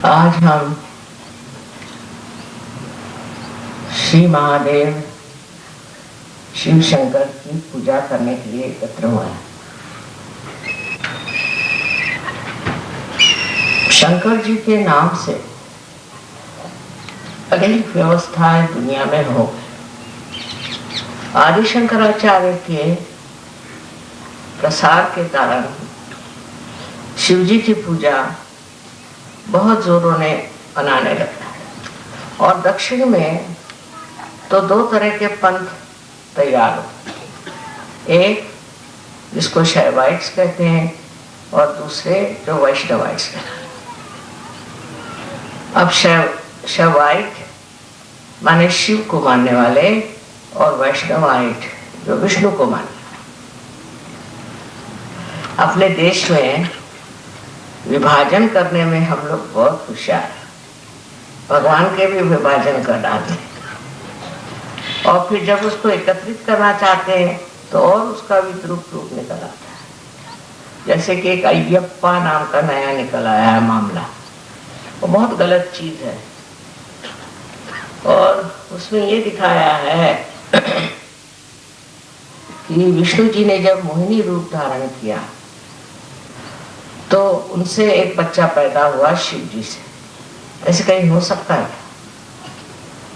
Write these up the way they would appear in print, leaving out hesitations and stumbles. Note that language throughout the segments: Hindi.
आज हम श्री महादेव शिव शंकर की पूजा करने के लिए एकत्र हुए हैं। शंकर जी के नाम से अनेक व्यवस्थाएं दुनिया में हो गई। आदि शंकराचार्य के प्रसार के कारण शिव जी की पूजा बहुत जोरों ने मनाने लगा और दक्षिण में तो दो तरह के पंथ तैयार हो, एक जिसको शैवाइट्स कहते हैं और दूसरे जो वैष्णवाइट्स कहते हैं। अब शैवाइट माने शिव को मानने वाले और वैष्णवाइट जो विष्णु को मानने। अपने देश में विभाजन करने में हम लोग बहुत होशियार हैं। भगवान के भी विभाजन कर डालते हैं और फिर जब उसको एकत्रित करना चाहते हैं तो और उसका विद्रूप रूप निकल आता है। जैसे कि एक अय्यप्पा नाम का नया निकल आया है मामला, वो बहुत गलत चीज है। और उसमें ये दिखाया है कि विष्णु जी ने जब मोहिनी रूप धारण किया तो उनसे एक बच्चा पैदा हुआ शिव जी से। ऐसे कहीं हो सकता है?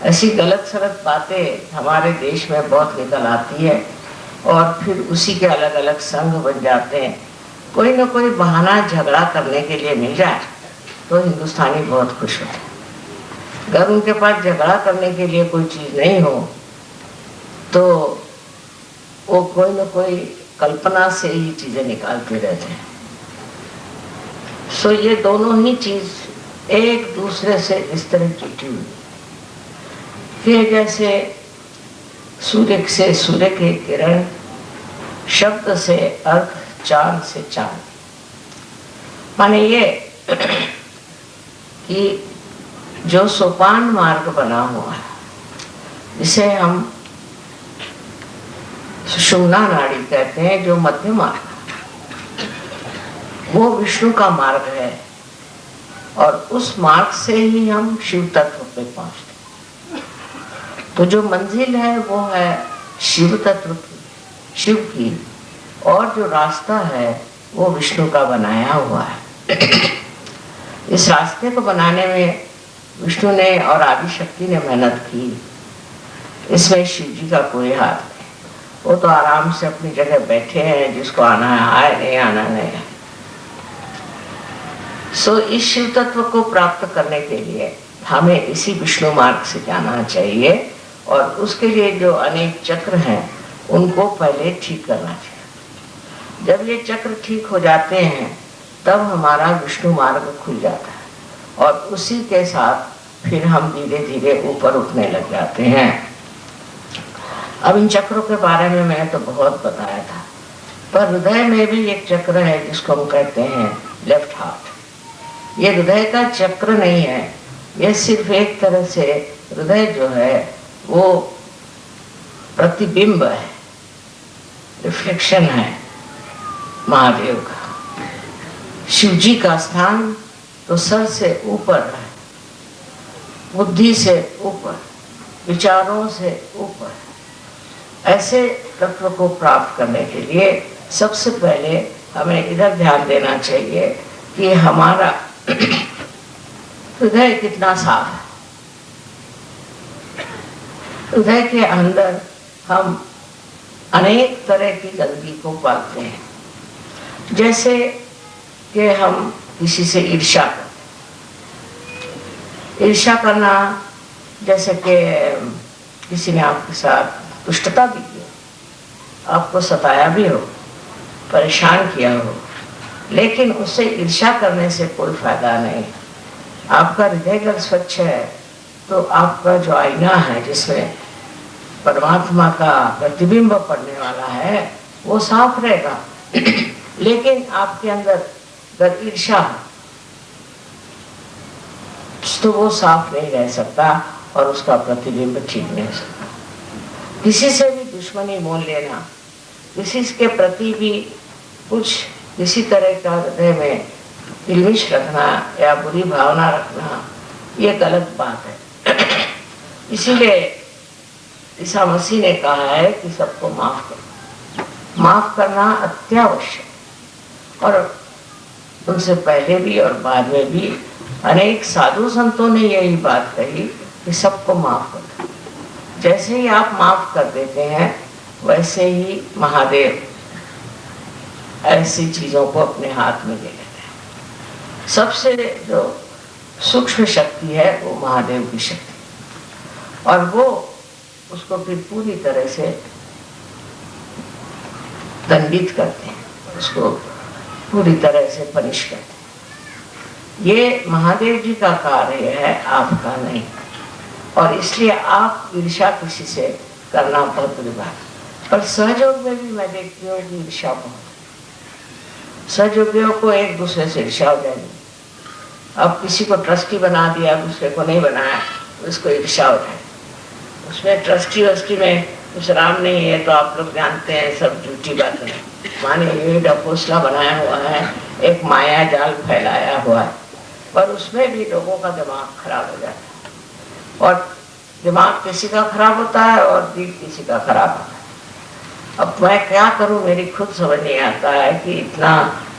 ऐसी गलत सलत बातें हमारे देश में बहुत निकल आती है और फिर उसी के अलग अलग संघ बन जाते हैं। कोई ना कोई बहाना झगड़ा करने के लिए मिल जाए तो हिंदुस्तानी बहुत खुश होते हैं। अगर उनके पास झगड़ा करने के लिए कोई चीज नहीं हो तो वो कोई ना कोई कल्पना से ही चीजें निकालते रहते हैं। सो ये दोनों ही चीज एक दूसरे से इस तरह जुटी हुई कि जैसे सूर्य से सूर्य के किरण, शब्द से अर्थ, चांद से चांद। माने ये कि जो सोपान मार्ग बना हुआ है जिसे हम सुषुम्ना नाड़ी कहते हैं, जो मध्य मार्ग, वो विष्णु का मार्ग है और उस मार्ग से ही हम शिव तत्व पे पहुंचते। तो जो मंजिल है वो है शिव तत्व की, शिव की, और जो रास्ता है वो विष्णु का बनाया हुआ है। इस रास्ते को बनाने में विष्णु ने और आदि शक्ति ने मेहनत की। इसमें शिव जी का कोई हाथ नहीं। वो तो आराम से अपनी जगह बैठे हैं, जिसको आना है आए, नहीं आना नहीं है। सो इस शिव तत्व को प्राप्त करने के लिए हमें इसी विष्णु मार्ग से जाना चाहिए और उसके लिए जो अनेक चक्र हैं उनको पहले ठीक करना चाहिए। जब ये चक्र ठीक हो जाते हैं तब हमारा विष्णु मार्ग खुल जाता है और उसी के साथ फिर हम धीरे धीरे ऊपर उठने लग जाते हैं। अब इन चक्रों के बारे में मैंने तो बहुत बताया था, पर हृदय में भी एक चक्र है जिसको हम कहते हैं लेफ्ट हार्ट। ये हृदय का चक्र नहीं है, ये सिर्फ एक तरह से हृदय जो है वो प्रतिबिंब है, रिफ्लेक्शन है महादेव का। शिव जी का स्थान तो सर से ऊपर है, बुद्धि से ऊपर, विचारों से ऊपर। ऐसे तत्व को प्राप्त करने के लिए सबसे पहले हमें इधर ध्यान देना चाहिए कि हमारा हृदय कितना साफ है। हृदय के अंदर हम अनेक तरह की गंदगी को पाते हैं। जैसे कि हम किसी से ईर्ष्या करते, ईर्ष्या करना, जैसे कि किसी ने आपके साथ दुष्टता भी की, आपको सताया भी हो, परेशान किया हो, लेकिन उससे ईर्ष्या करने से कोई फायदा नहीं। आपका हृदय अगर स्वच्छ है तो आपका जो आईना है जिसमें परमात्मा का प्रतिबिंब पड़ने वाला है वो साफ रहेगा। लेकिन आपके अंदर अगर ईर्ष्या तो वो साफ नहीं रह सकता और उसका प्रतिबिंब ठीक नहीं हो सकता। किसी से भी दुश्मनी मोल लेना, किसी के प्रति भी कुछ किसी तरह का हृदय में इल्मिश रखना या बुरी भावना रखना ये गलत बात है। इसीलिए ईसा मसीह ने कहा है कि सबको माफ करो। माफ करना अत्यावश्यक। और उनसे पहले भी और बाद में भी अनेक साधु संतों ने यही बात कही कि सबको माफ करो। जैसे ही आप माफ कर देते हैं वैसे ही महादेव ऐसी चीजों को अपने हाथ में ले लेते हैं। सबसे जो सूक्ष्म शक्ति है वो महादेव की शक्ति, और वो उसको फिर पूरी तरह से दंडित करते हैं, उसको पूरी तरह से पनिश करते हैं। ये महादेव जी का कार्य है, आपका नहीं। और इसलिए आप ईर्ष्या किसी से करना बहुत बुरी बात। पर सहयोग में भी मैं देखती हूँ कि ईर्ष्या बहुत, सहयोगियों को एक दूसरे से ईर्ष्या हो जाएगी। अब किसी को ट्रस्टी बना दिया, दूसरे को नहीं बनाया, उसको ईर्ष्या हो जाए। उसमें ट्रस्टी वस्टी में कुछ राम नहीं है, तो आप लोग जानते हैं सब झूठी बातें। माने ये ढकोसला बनाया हुआ है, एक माया जाल फैलाया हुआ है, पर उसमें भी लोगों का दिमाग खराब हो जाता है। और दिमाग किसी का खराब होता है और दिल किसी का खराब होता है। अब मैं क्या करूं, मेरी खुद समझ नहीं आता है कि इतना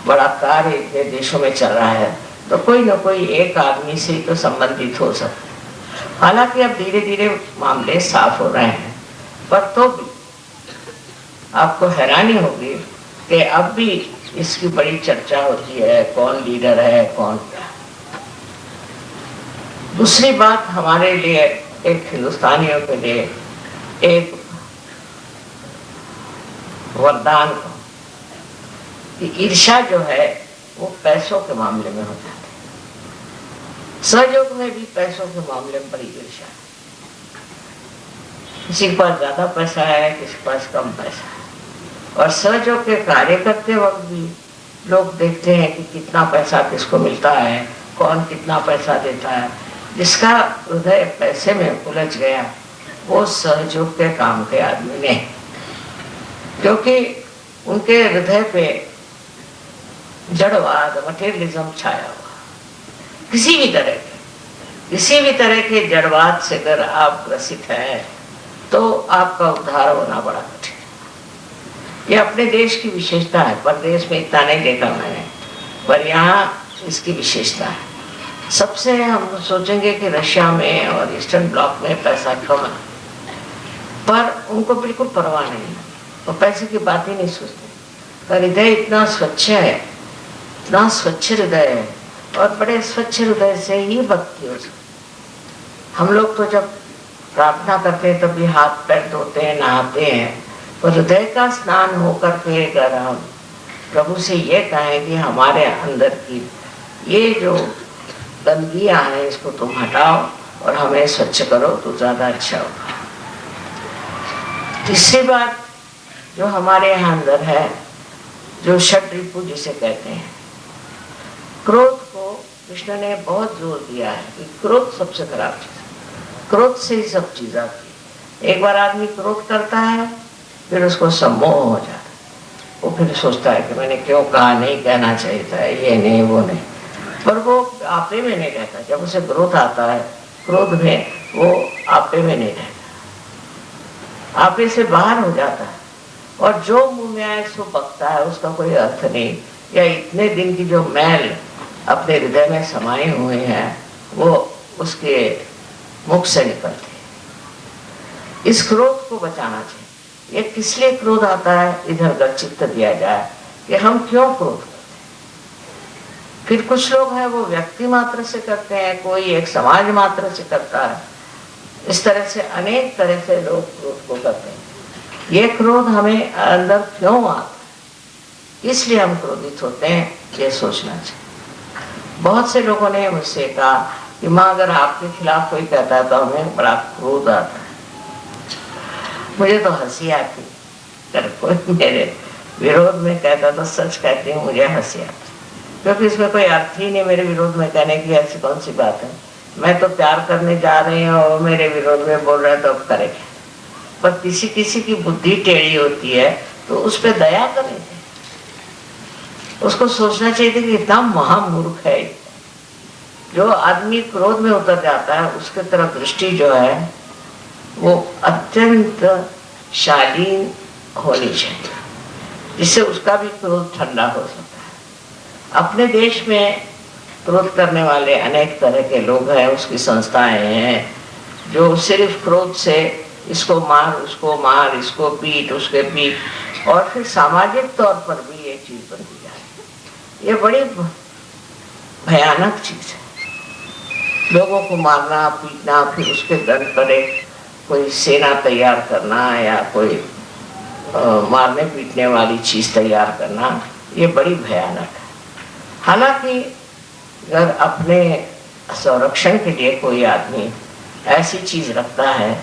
बड़ा कार्य इतने देशों में चल रहा है, तो कोई ना कोई एक आदमी से तो संबंधित हो सकता है। हालांकि अब धीरे धीरे मामले साफ हो रहे हैं, पर तो भी आपको हैरानी होगी कि अब भी इसकी बड़ी चर्चा होती है, कौन लीडर है, कौन क्या। दूसरी बात, हमारे लिए एक हिंदुस्तानियों के लिए एक वरदान कि ईर्ष्या जो है वो पैसों के मामले में हो जाती है। सहयोग में भी पैसों के मामले में बड़ी ईर्ष्या है। किसी के पास ज्यादा पैसा है, किसी के पास कम पैसा है। और सहयोग के कार्य करते वक्त भी लोग देखते हैं कि कितना पैसा किसको मिलता है, कौन कितना पैसा देता है। जिसका हृदय पैसे में उलझ गया वो सहयोग के काम के आदमी नहीं, क्योंकि उनके हृदय पे जड़वाद, मटेरियलिज्म छाया हुआ। किसी भी तरह के जड़वाद से अगर आप ग्रसित हैं तो आपका उद्धार होना बड़ा कठिन है। ये अपने देश की विशेषता है, परदेश में इतना नहीं देखा मैंने, पर यहाँ इसकी विशेषता है। सबसे हम सोचेंगे कि रशिया में और ईस्टर्न ब्लॉक में पैसा कम है, पर उनको बिल्कुल परवाह नहीं है, वो पैसे की बात ही नहीं सोचते। पर हृदय इतना स्वच्छ है, इतना स्वच्छ हृदय है, और बड़े स्वच्छ हृदय से ही भक्ति हो सकती। हम लोग तो जब प्रार्थना करते हैं तब भी हाथ पैर धोते हैं, नहाते हैं, पर हृदय का स्नान होकर के अगर हम प्रभु से ये कहें कि हमारे अंदर की ये जो गंदगियां हैं इसको तुम हटाओ और हमें स्वच्छ करो, तो ज्यादा अच्छा होगा। तीसरी बात जो हमारे यहाँ अंदर है, जो षड्रिपु जिसे कहते हैं, क्रोध को कृष्ण ने बहुत जोर दिया है कि क्रोध सबसे खराब चीज है। क्रोध से ही सब चीज आती है। एक बार आदमी क्रोध करता है, फिर उसको सम्मोह हो जाता है। वो फिर सोचता है कि मैंने क्यों कहा, नहीं कहना चाहिए था, ये नहीं वो नहीं, पर वो आपे में नहीं रहता। जब उसे क्रोध आता है, क्रोध में वो आपे में नहीं रहता, आपे से बाहर हो जाता है, और जो मुंह में आए सो बकता है, उसका कोई अर्थ नहीं। या इतने दिन की जो मैल अपने हृदय में समाये हुए हैं वो उसके मुख से निकलती है। इस क्रोध को बचाना चाहिए। ये किस लिए क्रोध आता है, इधर उधर चित्त दिया जाए कि हम क्यों क्रोध करते हैं। फिर कुछ लोग हैं वो व्यक्ति मात्र से करते हैं, कोई एक समाज मात्र से करता है। इस तरह से अनेक तरह से लोग क्रोध को करते हैं। ये क्रोध हमें अंदर क्यों आता है, इसलिए हम क्रोधित होते हैं, ये सोचना चाहिए। बहुत से लोगों ने मुझसे कहा कि माँ अगर आपके खिलाफ कोई कहता है तो हमें बड़ा क्रोध आता है। मुझे तो हंसी आती, अगर कोई मेरे विरोध में कहता तो सच कहती हूँ मुझे हंसी आती, क्योंकि इसमें कोई अर्थ ही नहीं मेरे विरोध में कहने की। ऐसी कौन सी बात है, मैं तो प्यार करने जा रही हूँ और मेरे विरोध में बोल रहे हैं तो अब करेंगे। पर किसी किसी की बुद्धि टेढ़ी होती है तो उस पर दया करेंगे। उसको सोचना चाहिए कि इतना महामूर्ख है। जो आदमी क्रोध में उतर जाता है उसके तरफ दृष्टि जो है वो अत्यंत शालीन होनी चाहिए, जिससे उसका भी क्रोध ठंडा हो सकता है। अपने देश में क्रोध करने वाले अनेक तरह के लोग हैं, उसकी संस्थाएं हैं जो सिर्फ क्रोध से इसको मार, उसको मार, इसको पीट, उसके पीट, और फिर सामाजिक तौर पर भी ये चीज बनती जाती है। ये बड़ी भयानक चीज है, लोगों को मारना पीटना, फिर उसके दंड पर एक कोई सेना तैयार करना या कोई मारने पीटने वाली चीज तैयार करना, ये बड़ी भयानक है। हालांकि अगर अपने संरक्षण के लिए कोई आदमी ऐसी चीज रखता है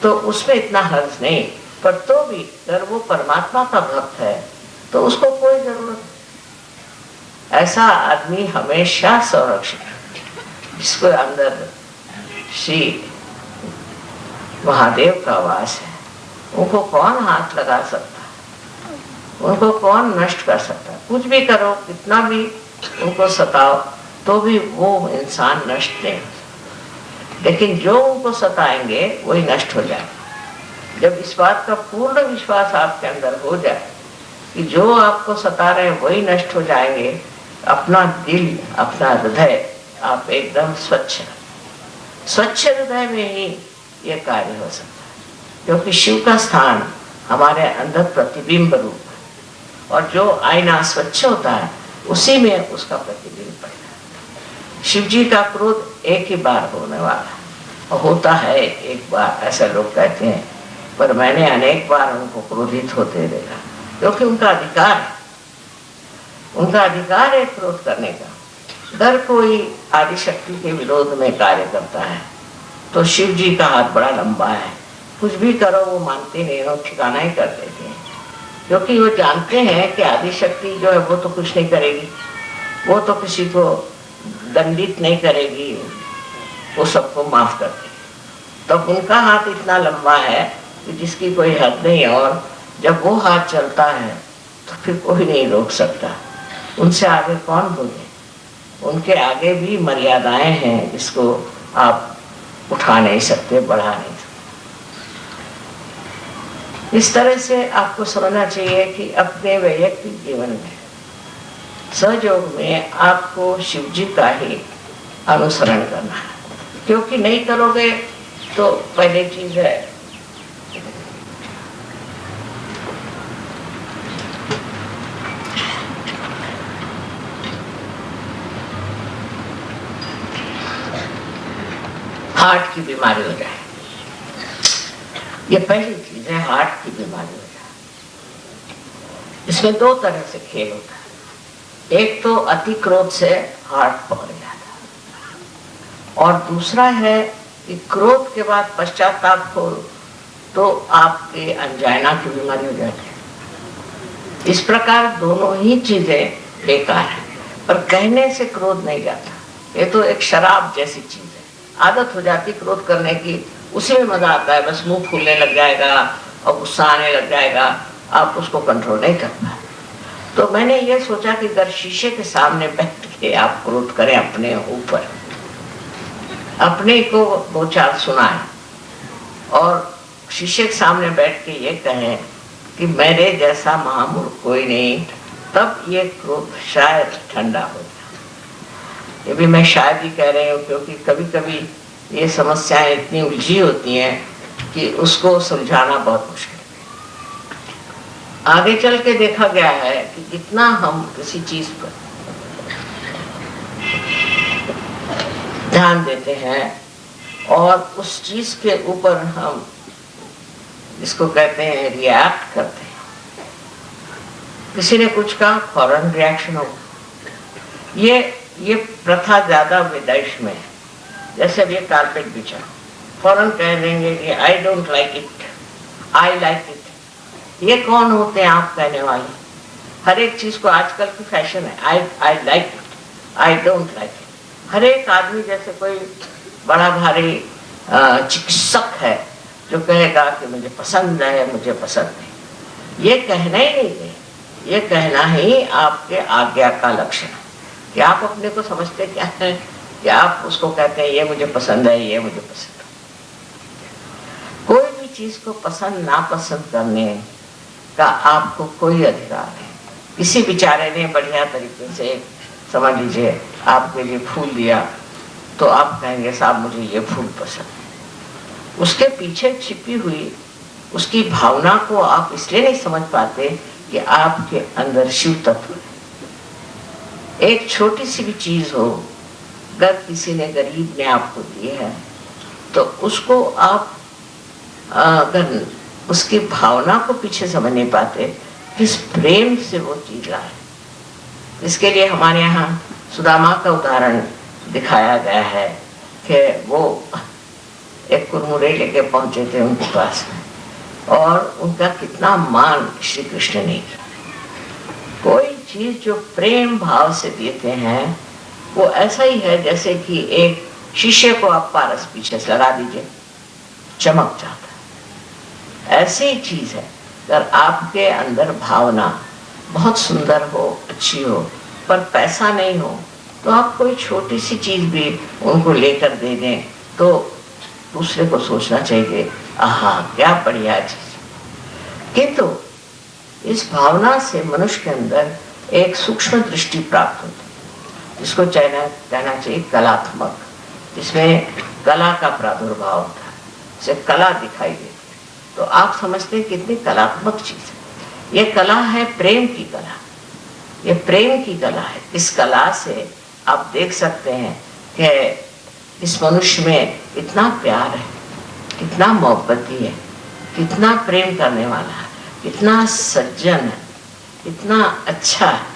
तो उसमें इतना हर्ज नहीं, पर तो भी अगर वो परमात्मा का भक्त है तो उसको कोई जरूरत नहीं। ऐसा आदमी हमेशा संरक्षण, जिसको अंदर श्री महादेव का वास है, उनको कौन हाथ लगा सकता है, उनको कौन नष्ट कर सकता है। कुछ भी करो, कितना भी उनको सताओ, तो भी वो इंसान नष्ट नहीं, लेकिन जो उनको सताएंगे वही नष्ट हो जाएगा। जब इस बात का पूर्ण विश्वास आपके अंदर हो जाए कि जो आपको सता रहे हैं वही नष्ट हो जाएंगे, अपना दिल, अपना हृदय आप एकदम स्वच्छ हृदय में ही ये कार्य हो सकता है, क्योंकि शिव का स्थान हमारे अंदर प्रतिबिंब रूप है, और जो आईना स्वच्छ होता है उसी में उसका प्रतिबिंब पड़ेगा। शिव जी का क्रोध एक ही बार होने वाला है, और होता है एक बार, ऐसा लोग कहते हैं, पर मैंने अनेक बार उनको क्रोधित होते देखा, क्योंकि उनका अधिकार है, उनका अधिकार है क्रोध करने का। अगर कोई आदिशक्ति के विरोध में कार्य करता है तो शिव जी का हाथ बड़ा लंबा है, कुछ भी करो वो मानते नहीं, वो ठिकाना ही कर देते हैं, क्योंकि वो जानते हैं कि आदिशक्ति जो है वो तो कुछ नहीं करेगी, वो तो किसी को दंडित नहीं करेगी, वो सबको माफ कर देगी। तब उनका हाथ इतना लंबा है कि जिसकी कोई हद नहीं, और जब वो हाथ चलता है तो फिर कोई नहीं रोक सकता। उनसे आगे कौन बोले, उनके आगे भी मर्यादाएं हैं जिसको आप उठा नहीं सकते, बढ़ा नहीं सकते। इस तरह से आपको समझना चाहिए कि अपने वैयक्तिक जीवन में सहयोग में आपको शिव जी का ही अनुसरण करना है, क्योंकि नहीं करोगे तो पहले चीज है हार्ट की बीमारी हो जाए। ये पहली चीज है, हार्ट की बीमारी हो जाए। इसमें दो तरह से खेल होता है, एक तो अति क्रोध से हार्ट पकड़ जाता है, और दूसरा है कि क्रोध के बाद पश्चाताप हो तो आपके अंजाइना की बीमारी हो जाती है। इस प्रकार दोनों ही चीजें बेकार है, पर कहने से क्रोध नहीं जाता। ये तो एक शराब जैसी चीज है, आदत हो जाती क्रोध करने की, उसी में मजा आता है, बस मुंह फूलने लग जाएगा और गुस्सा आने लग जाएगा, आप उसको कंट्रोल नहीं कर पाए। तो मैंने ये सोचा कि अगर शीशे के सामने बैठ के आप क्रोध करें अपने ऊपर, अपने को दो चार सुनाएं और शीशे के सामने बैठ के ये कहें कि मेरे जैसा महामूर्ख कोई नहीं, तब ये क्रोध शायद ठंडा हो जाए। ये भी मैं शायद ही कह रही हूँ, क्योंकि कभी कभी ये समस्याएं इतनी उलझी होती हैं कि उसको सुलझाना बहुत मुश्किल है। आगे चल के देखा गया है कि जितना हम किसी चीज पर ध्यान देते हैं और उस चीज के ऊपर हम जिसको कहते हैं रिएक्ट करते हैं, किसी ने कुछ कहा फौरन रिएक्शन हो, ये प्रथा ज्यादा विदेश में है। जैसे अब ये कारपेट बिछा, फौरन कह देंगे कि आई don't like it, I like it. ये कौन होते हैं आप कहने वाले? हर एक चीज को आजकल की फैशन है, I like it, I don't like it. हर एक आदमी जैसे कोई बड़ा भारी चिकित्सक है जो कहेगा कि मुझे पसंद है, मुझे पसंद नहीं। ये कहना ही नहीं है, ये कहना ही आपके आज्ञा का लक्षण है कि आप अपने को समझते क्या है कि आप उसको कहते हैं ये मुझे पसंद है, ये मुझे पसंद है। कोई भी चीज को पसंद नापसंद करने का आपको कोई अधिकार नहीं। किसी बेचारे ने बढ़िया तरीके से, समझ लीजिए, आपके लिए फूल दिया तो आप कहेंगे साहब मुझे ये फूल पसंद है। उसके पीछे छिपी हुई उसकी भावना को आप इसलिए नहीं समझ पाते कि आपके अंदर शिव तत्व है। एक छोटी सी भी चीज हो, अगर किसी ने गरीब ने आपको दी है तो उसको आप अगर उसकी भावना को पीछे समझ नहीं पाते, किस प्रेम से वो चीज लाए। इसके लिए हमारे यहाँ सुदामा का उदाहरण दिखाया गया है कि वो एक कुरमुरे लेके पहुंचे थे उनके पास में, और उनका कितना मान श्री कृष्ण ने किया। कोई चीज जो प्रेम भाव से देते हैं वो ऐसा ही है जैसे कि एक शीशे को आप पारस पीछे से लगा दीजिए, चमक जाता है। ऐसी ही चीज है, अगर आपके अंदर भावना बहुत सुंदर हो, अच्छी हो, पर पैसा नहीं हो, तो आप कोई छोटी सी चीज भी उनको लेकर दे दें तो दूसरे को सोचना चाहिए आहा क्या बढ़िया चीज। किंतु इस भावना से मनुष्य के अंदर एक सूक्ष्म दृष्टि प्राप्त होती है, जिसको कहना चाहिए कलात्मक, जिसमें कला का प्रादुर्भाव होता है, जिसे कला दिखाई देती है। तो आप समझते हैं कितनी कलात्मक चीज है। ये कला है प्रेम की कला, ये प्रेम की कला है। इस कला से आप देख सकते हैं कि इस मनुष्य में इतना प्यार है, कितना मोहब्बती है, कितना प्रेम करने वाला है, कितना सज्जन है, कितना अच्छा है।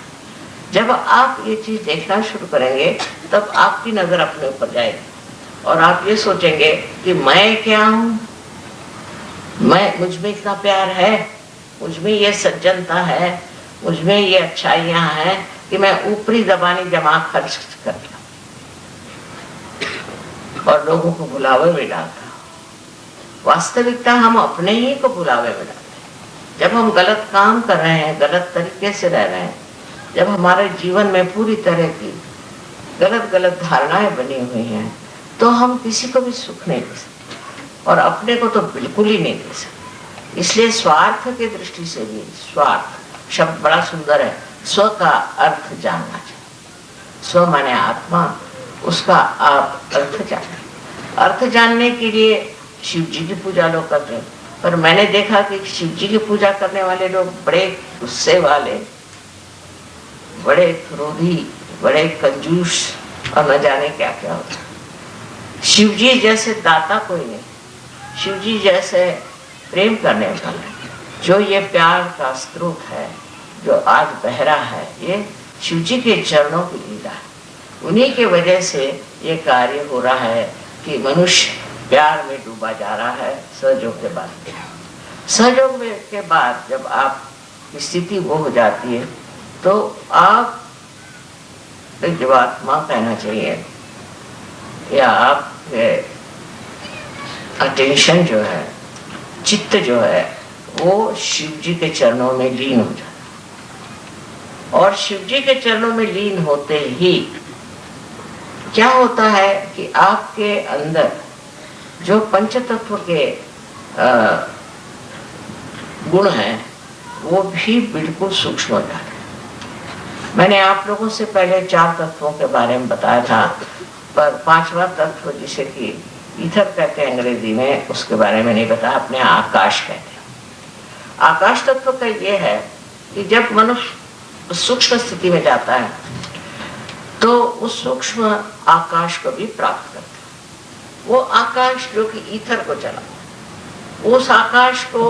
जब आप ये चीज देखना शुरू करेंगे तब आपकी नजर अपने ऊपर जाएगी और आप ये सोचेंगे कि मैं क्या हूँ, मुझ में इतना प्यार है, मुझ में ये सज्जनता है, मुझ में ये अच्छाइयाँ हैं कि मैं ऊपरी जबानी दिमाग खर्च कर दिया और लोगों को भुलावे में डालता हूँ। वास्तविकता हम अपने ही को भुलावे में डालते हैं। जब हम गलत काम कर रहे हैं, गलत तरीके से रह रहे हैं, जब हमारे जीवन में पूरी तरह की गलत गलत धारणाएं बनी हुई हैं, तो हम किसी को भी सुख नहीं दे सकते और अपने को तो बिल्कुल ही नहीं दे सकते। इसलिए स्वार्थ की दृष्टि से भी, स्वार्थ शब्द बड़ा सुंदर है, स्व का अर्थ जानना चाहिए। स्व माने आत्मा, उसका आप अर्थ जाने। अर्थ जानने के लिए शिव जी की पूजा लोग करते हैं, पर मैंने देखा कि शिव जी की पूजा करने वाले लोग बड़े गुस्से वाले, बड़े क्रोधी, बड़े कंजूस और न जाने क्या क्या होता है। शिव जी जैसे दाता कोई नहीं, शिव जी जैसे प्रेम करने वाला, जो ये प्यार का स्रोत है, जो आज बह रहा है, ये शिव जी के चरणों की लीला है। उन्हीं के वजह से ये कार्य हो रहा है कि मनुष्य प्यार में डूबा जा रहा है। सहयोग के बाद, सहयोग के बाद जब आप स्थिति वो हो जाती है तो आप जीवात्मा कहना चाहिए, या आप अटेंशन जो है, चित्त जो है, वो शिव जी के चरणों में लीन हो जाता है। और शिव जी के चरणों में लीन होते ही क्या होता है कि आपके अंदर जो पंच तत्व के गुण हैं वो भी बिल्कुल सूक्ष्म हो जाते हैं। मैंने आप लोगों से पहले 4 तत्वों के बारे में बताया था, पर 5वां तत्व जिसे कि ईथर कहते हैं अंग्रेजी में, उसके बारे में नहीं बताया, अपने आकाश कहते हैं। आकाश तत्व का ये है कि जब मनुष्य सूक्ष्म स्थिति में जाता है तो उस सूक्ष्म आकाश को भी प्राप्त करता है। वो आकाश जो कि ईथर को चला, उस आकाश को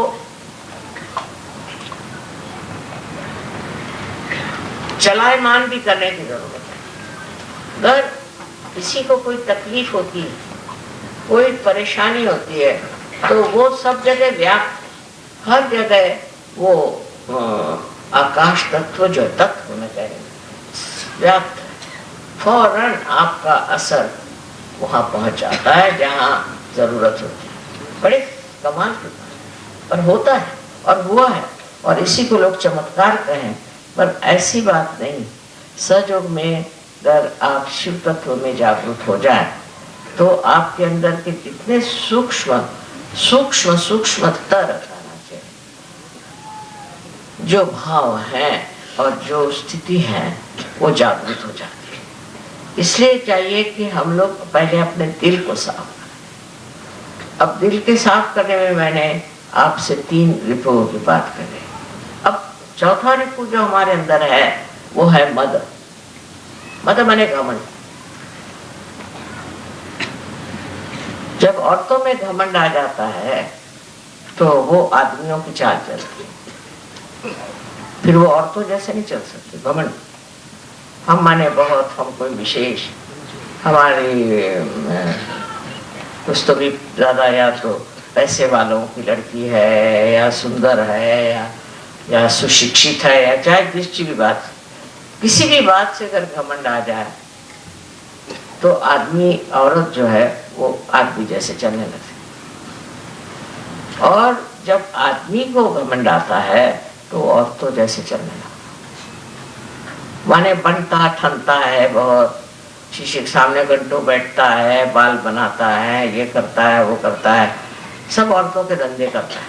चलायमान भी करने की जरूरत है। अगर किसी को कोई तकलीफ होती है, कोई परेशानी होती है, तो वो सब जगह व्याप्त, हर जगह वो आकाश तत्व जो तत्व में कहेंगे व्याप्त, फौरन आपका असर वहां पहुंच जाता है जहां जरूरत होती है। बड़े कमाल की बात, पर होता है और हुआ है, और इसी को लोग चमत्कार कहें पर ऐसी बात नहीं। सहयोग में अगर आप शिव तत्व में जागरूक हो जाए तो आपके अंदर के जितने सूक्ष्म सूक्ष्म सूक्ष्मतर रहना चाहिए, जो भाव है और जो स्थिति है वो जागृत हो जाती है। इसलिए चाहिए कि हम लोग पहले अपने दिल को साफ करें। अब दिल के साफ करने में मैंने आपसे 3 रिपुओं की बात करी। अब चौथा रिपु जो हमारे अंदर है वो है मद। मद माने घमंड। जब औरतों में घमंड आ जाता है तो वो आदमियों की चाल चलती है, फिर वो औरतों जैसे नहीं चल सकती। घमंड, हम माने बहुत, हम कोई विशेष, हमारी कुछ तो भी ज्यादा, या तो पैसे वालों की लड़की है, या सुंदर है, या सुशिक्षित है, या चाहे किसी भी बात, किसी भी बात से अगर घमंड आ जाए तो आदमी औरत जो है वो आदमी जैसे चलने लगते। और जब आदमी को घमंड आता है तो औरतों जैसे चलने लगता, माने बनता ठनता है बहुत, शीशे के सामने घंटों बैठता है, बाल बनाता है, ये करता है वो करता है, सब औरतों के धंधे करता है।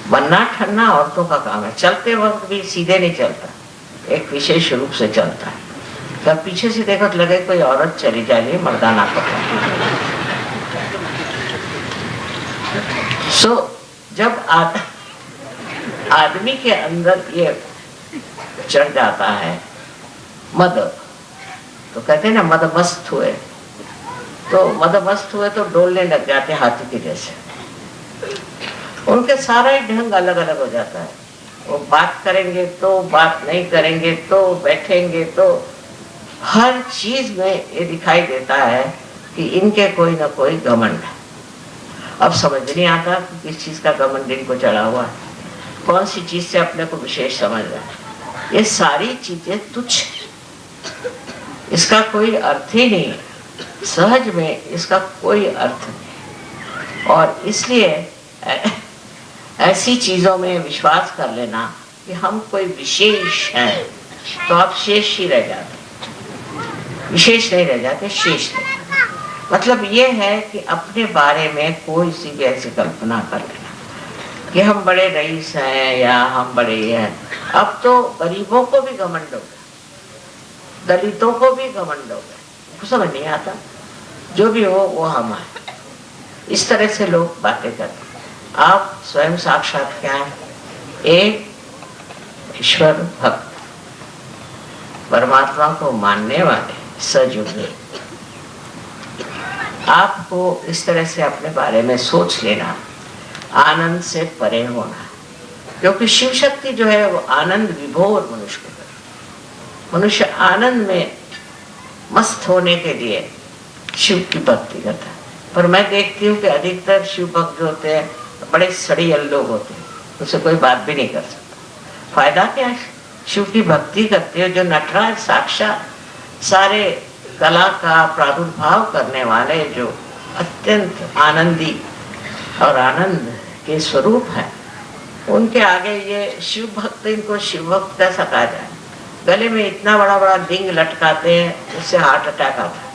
बनना ठनना औरतों का काम है। चलते वक्त भी सीधे नहीं चलता, एक विशेष रूप से चलता है। जब पीछे से देखो तो लगे कोई औरत चली जा रही है, मर्दाना पकड़ा। जब आदमी के अंदर ये चढ़ जाता है मद, तो कहते हैं ना मद मस्त हुए, तो मद मस्त हुए तो डोलने लग जाते हाथी के जैसे। उनके सारा ही ढंग अलग अलग हो जाता है। वो बात करेंगे तो, बात नहीं करेंगे तो, बैठेंगे तो, हर चीज में ये दिखाई देता है कि इनके कोई ना कोई घमंड है। अब समझ नहीं आता कि किस चीज का घमंड इनको चढ़ा हुआ है, कौन सी चीज से अपने को विशेष समझ रहा है। ये सारी चीजें तुच्छ, इसका कोई अर्थ ही नहीं है। सहज में इसका कोई अर्थ नहीं। और इसलिए ऐसी चीजों में विश्वास कर लेना कि हम कोई विशेष हैं, तो आप शेष ही रह जाते, विशेष नहीं रह जाते, शेष रह जाते। मतलब ये है कि अपने बारे में कोई सी भी ऐसी कल्पना कर लेना कि हम बड़े रईस हैं या हम बड़े हैं। अब तो गरीबों को भी घमंड हो गया, दलितों को भी घमंड हो गया, समझ नहीं आता। जो भी हो वो हम है, इस तरह से लोग बातें करते। आप स्वयं साक्षात क्या है? एक ईश्वर भक्त, परमात्मा को मानने वाले सजग। आपको इस तरह से अपने बारे में सोच लेना, आनंद से परे होना, क्योंकि शिव शक्ति जो है वो आनंद विभोर मनुष्य को करे। मनुष्य आनंद में मस्त होने के लिए शिव की भक्ति करता है। पर मैं देखती हूँ कि अधिकतर शिव भक्त जो होते हैं बड़े सड़ियल लोग होते हैं, उससे कोई बात भी नहीं कर सकता। फायदा क्या है? शिव की भक्ति करते हो जो नटराज साक्षात सारे कला का प्रादुर्भाव करने वाले, जो अत्यंत आनंदी और आनंद के स्वरूप है, उनके आगे ये शिव भक्त, इनको शिव भक्त कैसा कहा जाए? गले में इतना बड़ा बड़ा लिंग लटकाते हैं, उससे हार्ट अटैक आता है।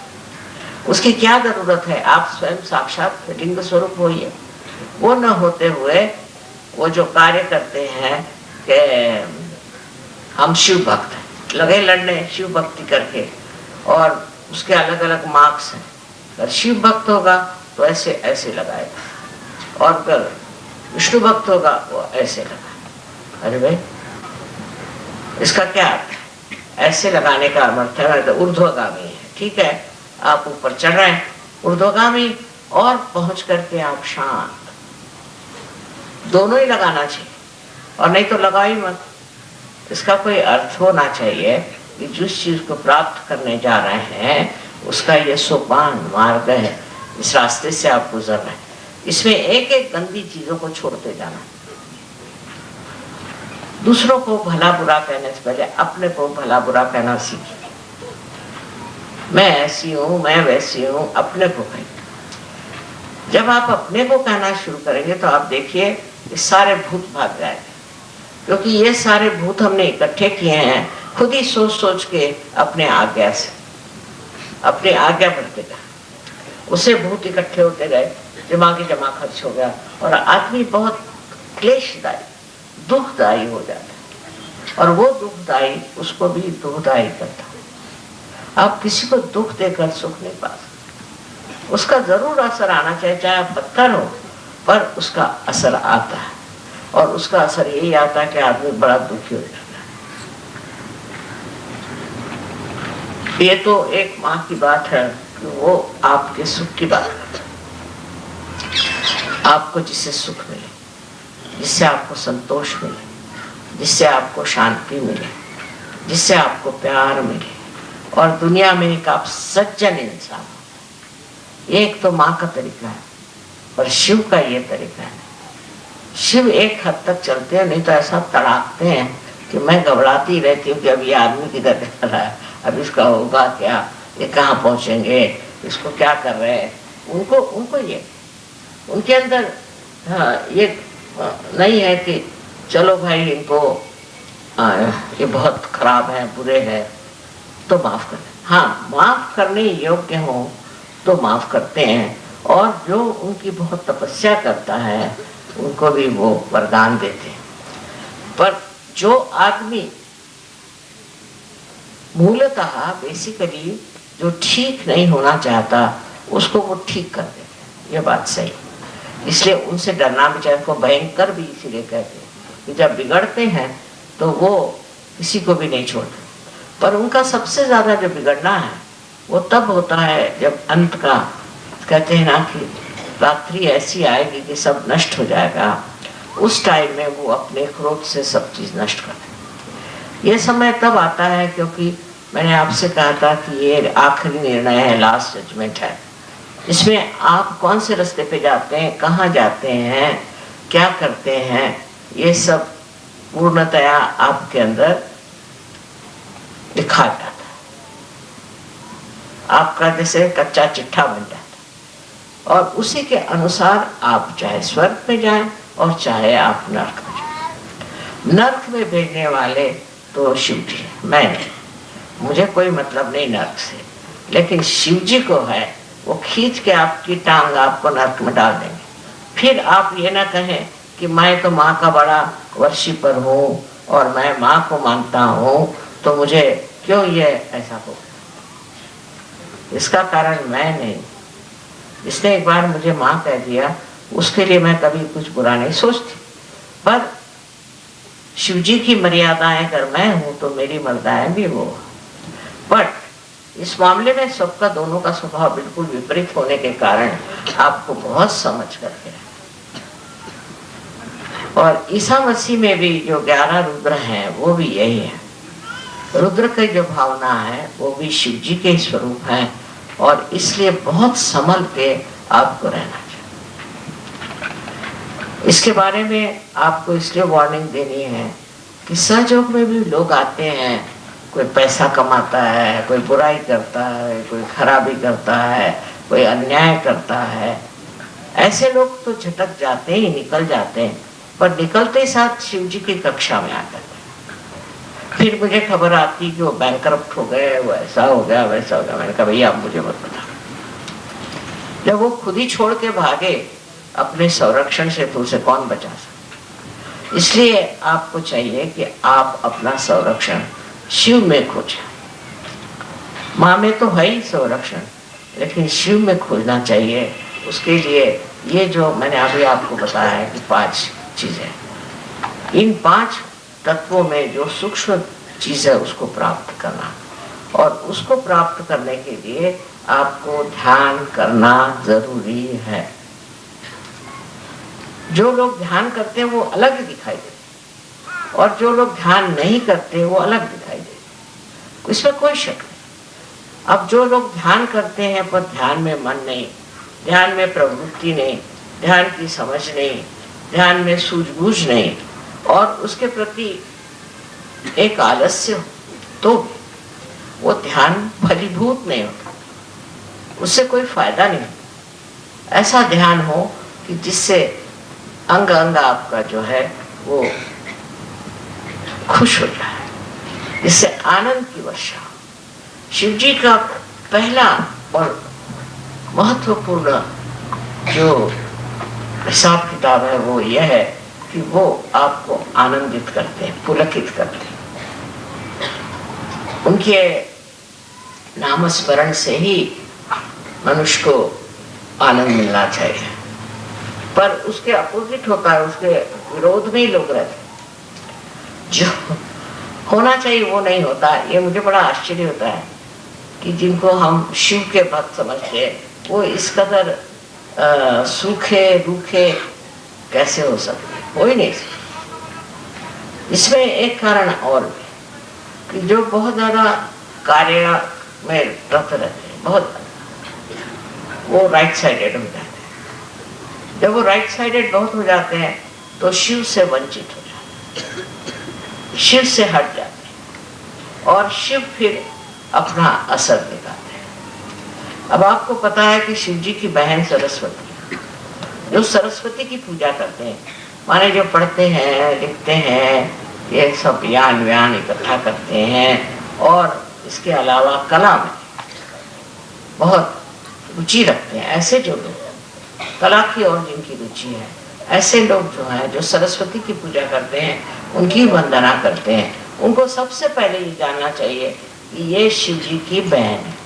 उसकी क्या जरूरत है? आप स्वयं साक्षात लिंग स्वरूप होइए। वो न होते हुए वो जो कार्य करते हैं कि हम शिव भक्त हैं, लगे लड़ने शिव भक्ति करके, और उसके अलग अलग मार्क्स हैं। अगर शिव भक्त होगा तो ऐसे ऐसे लगाएगा, और अगर विष्णु भक्त होगा वो ऐसे लगाएगा। अरे भाई, इसका क्या अर्थ है? ऐसे लगाने का अर्थ है तो ऊर्ध्वगामी है। ठीक है, आप ऊपर चढ़ रहे हैं ऊर्ध्वगामी, और पहुंच करके आप शांत, दोनों ही लगाना चाहिए, और नहीं तो लगाओ ही मत। इसका कोई अर्थ होना चाहिए कि जिस चीज को प्राप्त करने जा रहे हैं उसका ये सोपान मार्ग है, इस रास्ते से आप गुजर रहे हैं। इसमें एक एक गंदी चीजों को छोड़ते जाना। दूसरों को भला बुरा कहने से पहले अपने को भला बुरा कहना सीखिए। मैं ऐसी हूं, मैं वैसी हूं, अपने को कहिए। जब आप अपने को कहना शुरू करेंगे तो आप देखिए सारे भूत भाग जाएंगे। क्योंकि ये सारे भूत हमने इकट्ठे किए हैं खुद ही सोच सोच के अपने आज्ञा से, अपनी आज्ञा बढ़ते गए, उससे भूत इकट्ठे होते गए, दिमागी जमा खर्च हो गया और आदमी बहुत क्लेशदायी, दुखदायी हो जाता है और वो दुखदायी उसको भी दुखदायी करता है। आप किसी को दुख देकर सुख नहीं पा सकते, उसका जरूर असर आना चाहिए, चाहे आप पत्थर हो, पर उसका असर आता है और उसका असर यही आता है कि आदमी बड़ा दुखी हो जाता है। ये तो एक माँ की बात है कि वो आपके सुख की बात करता है, आपको जिससे सुख मिले, जिससे आपको संतोष मिले, जिससे आपको शांति मिले, जिससे आपको प्यार मिले और दुनिया में एक आप सज्जन इंसान हो। एक तो माँ का तरीका है और शिव का ये तरीका है। शिव एक हद तक चलते हैं, नहीं तो ऐसा तड़ाकते हैं कि मैं घबराती रहती हूँ कि अब ये आदमी किधर जा रहा है, अब इसका होगा क्या, ये कहाँ पहुंचेंगे, इसको क्या कर रहे हैं। उनको ये उनके अंदर ये नहीं है कि चलो भाई इनको ये बहुत खराब है, बुरे हैं तो माफ कर दें। हाँ, माफ करने योग्य हो तो माफ करते हैं और जो उनकी बहुत तपस्या करता है उनको भी वो वरदान देते हैं। पर जो आदमी मूलतः बेसिकली जो ठीक नहीं होना चाहता उसको वो ठीक कर देते हैं, ये बात सही। इसलिए उनसे डरना भी चाहिए, को भयंकर भी इसीलिए कहते हैं कि जब बिगड़ते हैं तो वो किसी को भी नहीं छोड़ते। पर उनका सबसे ज्यादा जो बिगड़ना है वो तब होता है जब अंत का, कहते हैं ना कि रात्रि ऐसी आएगी कि सब नष्ट हो जाएगा, उस टाइम में वो अपने क्रोध से सब चीज नष्ट कर देते। ये समय तब आता है क्योंकि मैंने आपसे कहा था कि ये आखिरी निर्णय है, लास्ट जजमेंट है। इसमें आप कौन से रास्ते पे जाते हैं, कहाँ जाते हैं, क्या करते हैं, ये सब पूर्णतया आपके अंदर लिखा जाता है। आपका जैसे कच्चा चिट्ठा बन जाता है और उसी के अनुसार आप चाहे स्वर्ग में जाएं और चाहे आप नर्क में जाएं। नर्क में भेजने वाले तो शिव जी है, मैं नहीं, मुझे कोई मतलब नहीं नर्क से, लेकिन शिव जी को है, वो खींच के आपकी टांग आपको नर्क में डाल देंगे। फिर आप ये ना कहें कि मैं तो माँ का बड़ा वर्शिपर हूँ और मैं माँ को मानता हूँ तो मुझे क्यों ये ऐसा हो गया। इसका कारण मैं नहीं, इसने एक बार मुझे माँ कह दिया, उसके लिए मैं कभी कुछ बुरा नहीं सोचती। पर शिव जी की मर्यादाएं अगर मैं हूं तो मेरी मर्यादाएं भी वो। बट इस मामले में सबका, दोनों का स्वभाव बिल्कुल विपरीत होने के कारण आपको बहुत समझ करके, और ईसा मसीह में भी जो 11 रुद्र हैं वो भी यही है। रुद्र की जो भावना है वो भी शिव जी के स्वरूप है और इसलिए बहुत संभल के आपको रहना चाहिए। इसके बारे में आपको इसलिए वार्निंग देनी है कि सहयोग में भी लोग आते हैं, कोई पैसा कमाता है, कोई बुराई करता है, कोई खराबी करता है, कोई अन्याय करता है। ऐसे लोग तो झटक जाते ही, निकल जाते हैं, पर निकलते ही साथ शिव जी की कक्षा में आ जाते हैं। फिर मुझे खबर आती कि वो बैंकरप्ट हो गए, वो ऐसा हो गया, वैसा हो गया। मैंने कहा भैया आप मुझे मत बता। जब वो खुद ही छोड़ के भागे अपने संरक्षण से तो उसे कौन बचा सकता। इसलिए आपको चाहिए कि आप अपना संरक्षण शिव में खोजें। माँ में तो है ही संरक्षण, लेकिन शिव में खोजना चाहिए। उसके लिए ये जो मैंने अभी आपको बताया है कि 5 चीजें, इन 5 तत्वों में जो सूक्ष्म चीज है उसको प्राप्त करना, और उसको प्राप्त करने के लिए आपको ध्यान करना जरूरी है। जो लोग ध्यान करते हैं वो अलग दिखाई देते, और जो लोग ध्यान नहीं करते वो अलग दिखाई देते, इसमें कोई शक नहीं। अब जो लोग ध्यान करते हैं पर ध्यान में मन नहीं, ध्यान में प्रवृत्ति नहीं, ध्यान की समझ नहीं, ध्यान में सूझबूझ नहीं, और उसके प्रति एक आलस्य हो, तो वो ध्यान फलीभूत नहीं होता, उससे कोई फायदा नहीं। ऐसा ध्यान हो कि जिससे अंग अंग आपका जो है वो खुश हो जाए, इससे आनंद की वर्षा। शिव जी का पहला और महत्वपूर्ण जो हिसाब किताब है वो यह है कि वो आपको आनंदित करते हैं, पुलकित करते हैं। उनके नामस्मरण से ही मनुष्य को आनंद मिलना चाहिए, पर उसके अपोजिट होता है, उसके विरोध में ही लोग रहते हैं। जो होना चाहिए वो नहीं होता। ये मुझे बड़ा आश्चर्य होता है कि जिनको हम शिव के भक्त समझते हैं वो इस कदर सूखे रूखे कैसे हो सकते, हो ही नहीं सकते। इसमें एक कारण और भी कि जो बहुत ज्यादा कार्य में रत रहते हैं, बहुत वो राइट साइडेड हो जाते हैं। जब वो राइट साइडेड बहुत हो जाते हैं तो शिव से वंचित हो जाते हैं, शिव से हट जाते हैं और शिव फिर अपना असर दिखाते हैं। अब आपको पता है कि शिव जी की बहन सरस्वती, जो सरस्वती की पूजा करते हैं, माने जो पढ़ते हैं लिखते हैं, ये सब ज्ञान व्यान इकट्ठा करते हैं और इसके अलावा कला में बहुत रुचि रखते हैं, ऐसे जो लोग कला की और जिनकी रुचि है, ऐसे लोग जो हैं जो सरस्वती की पूजा करते हैं, उनकी वंदना करते हैं, उनको सबसे पहले ये जानना चाहिए कि ये शिव जी की बहन है।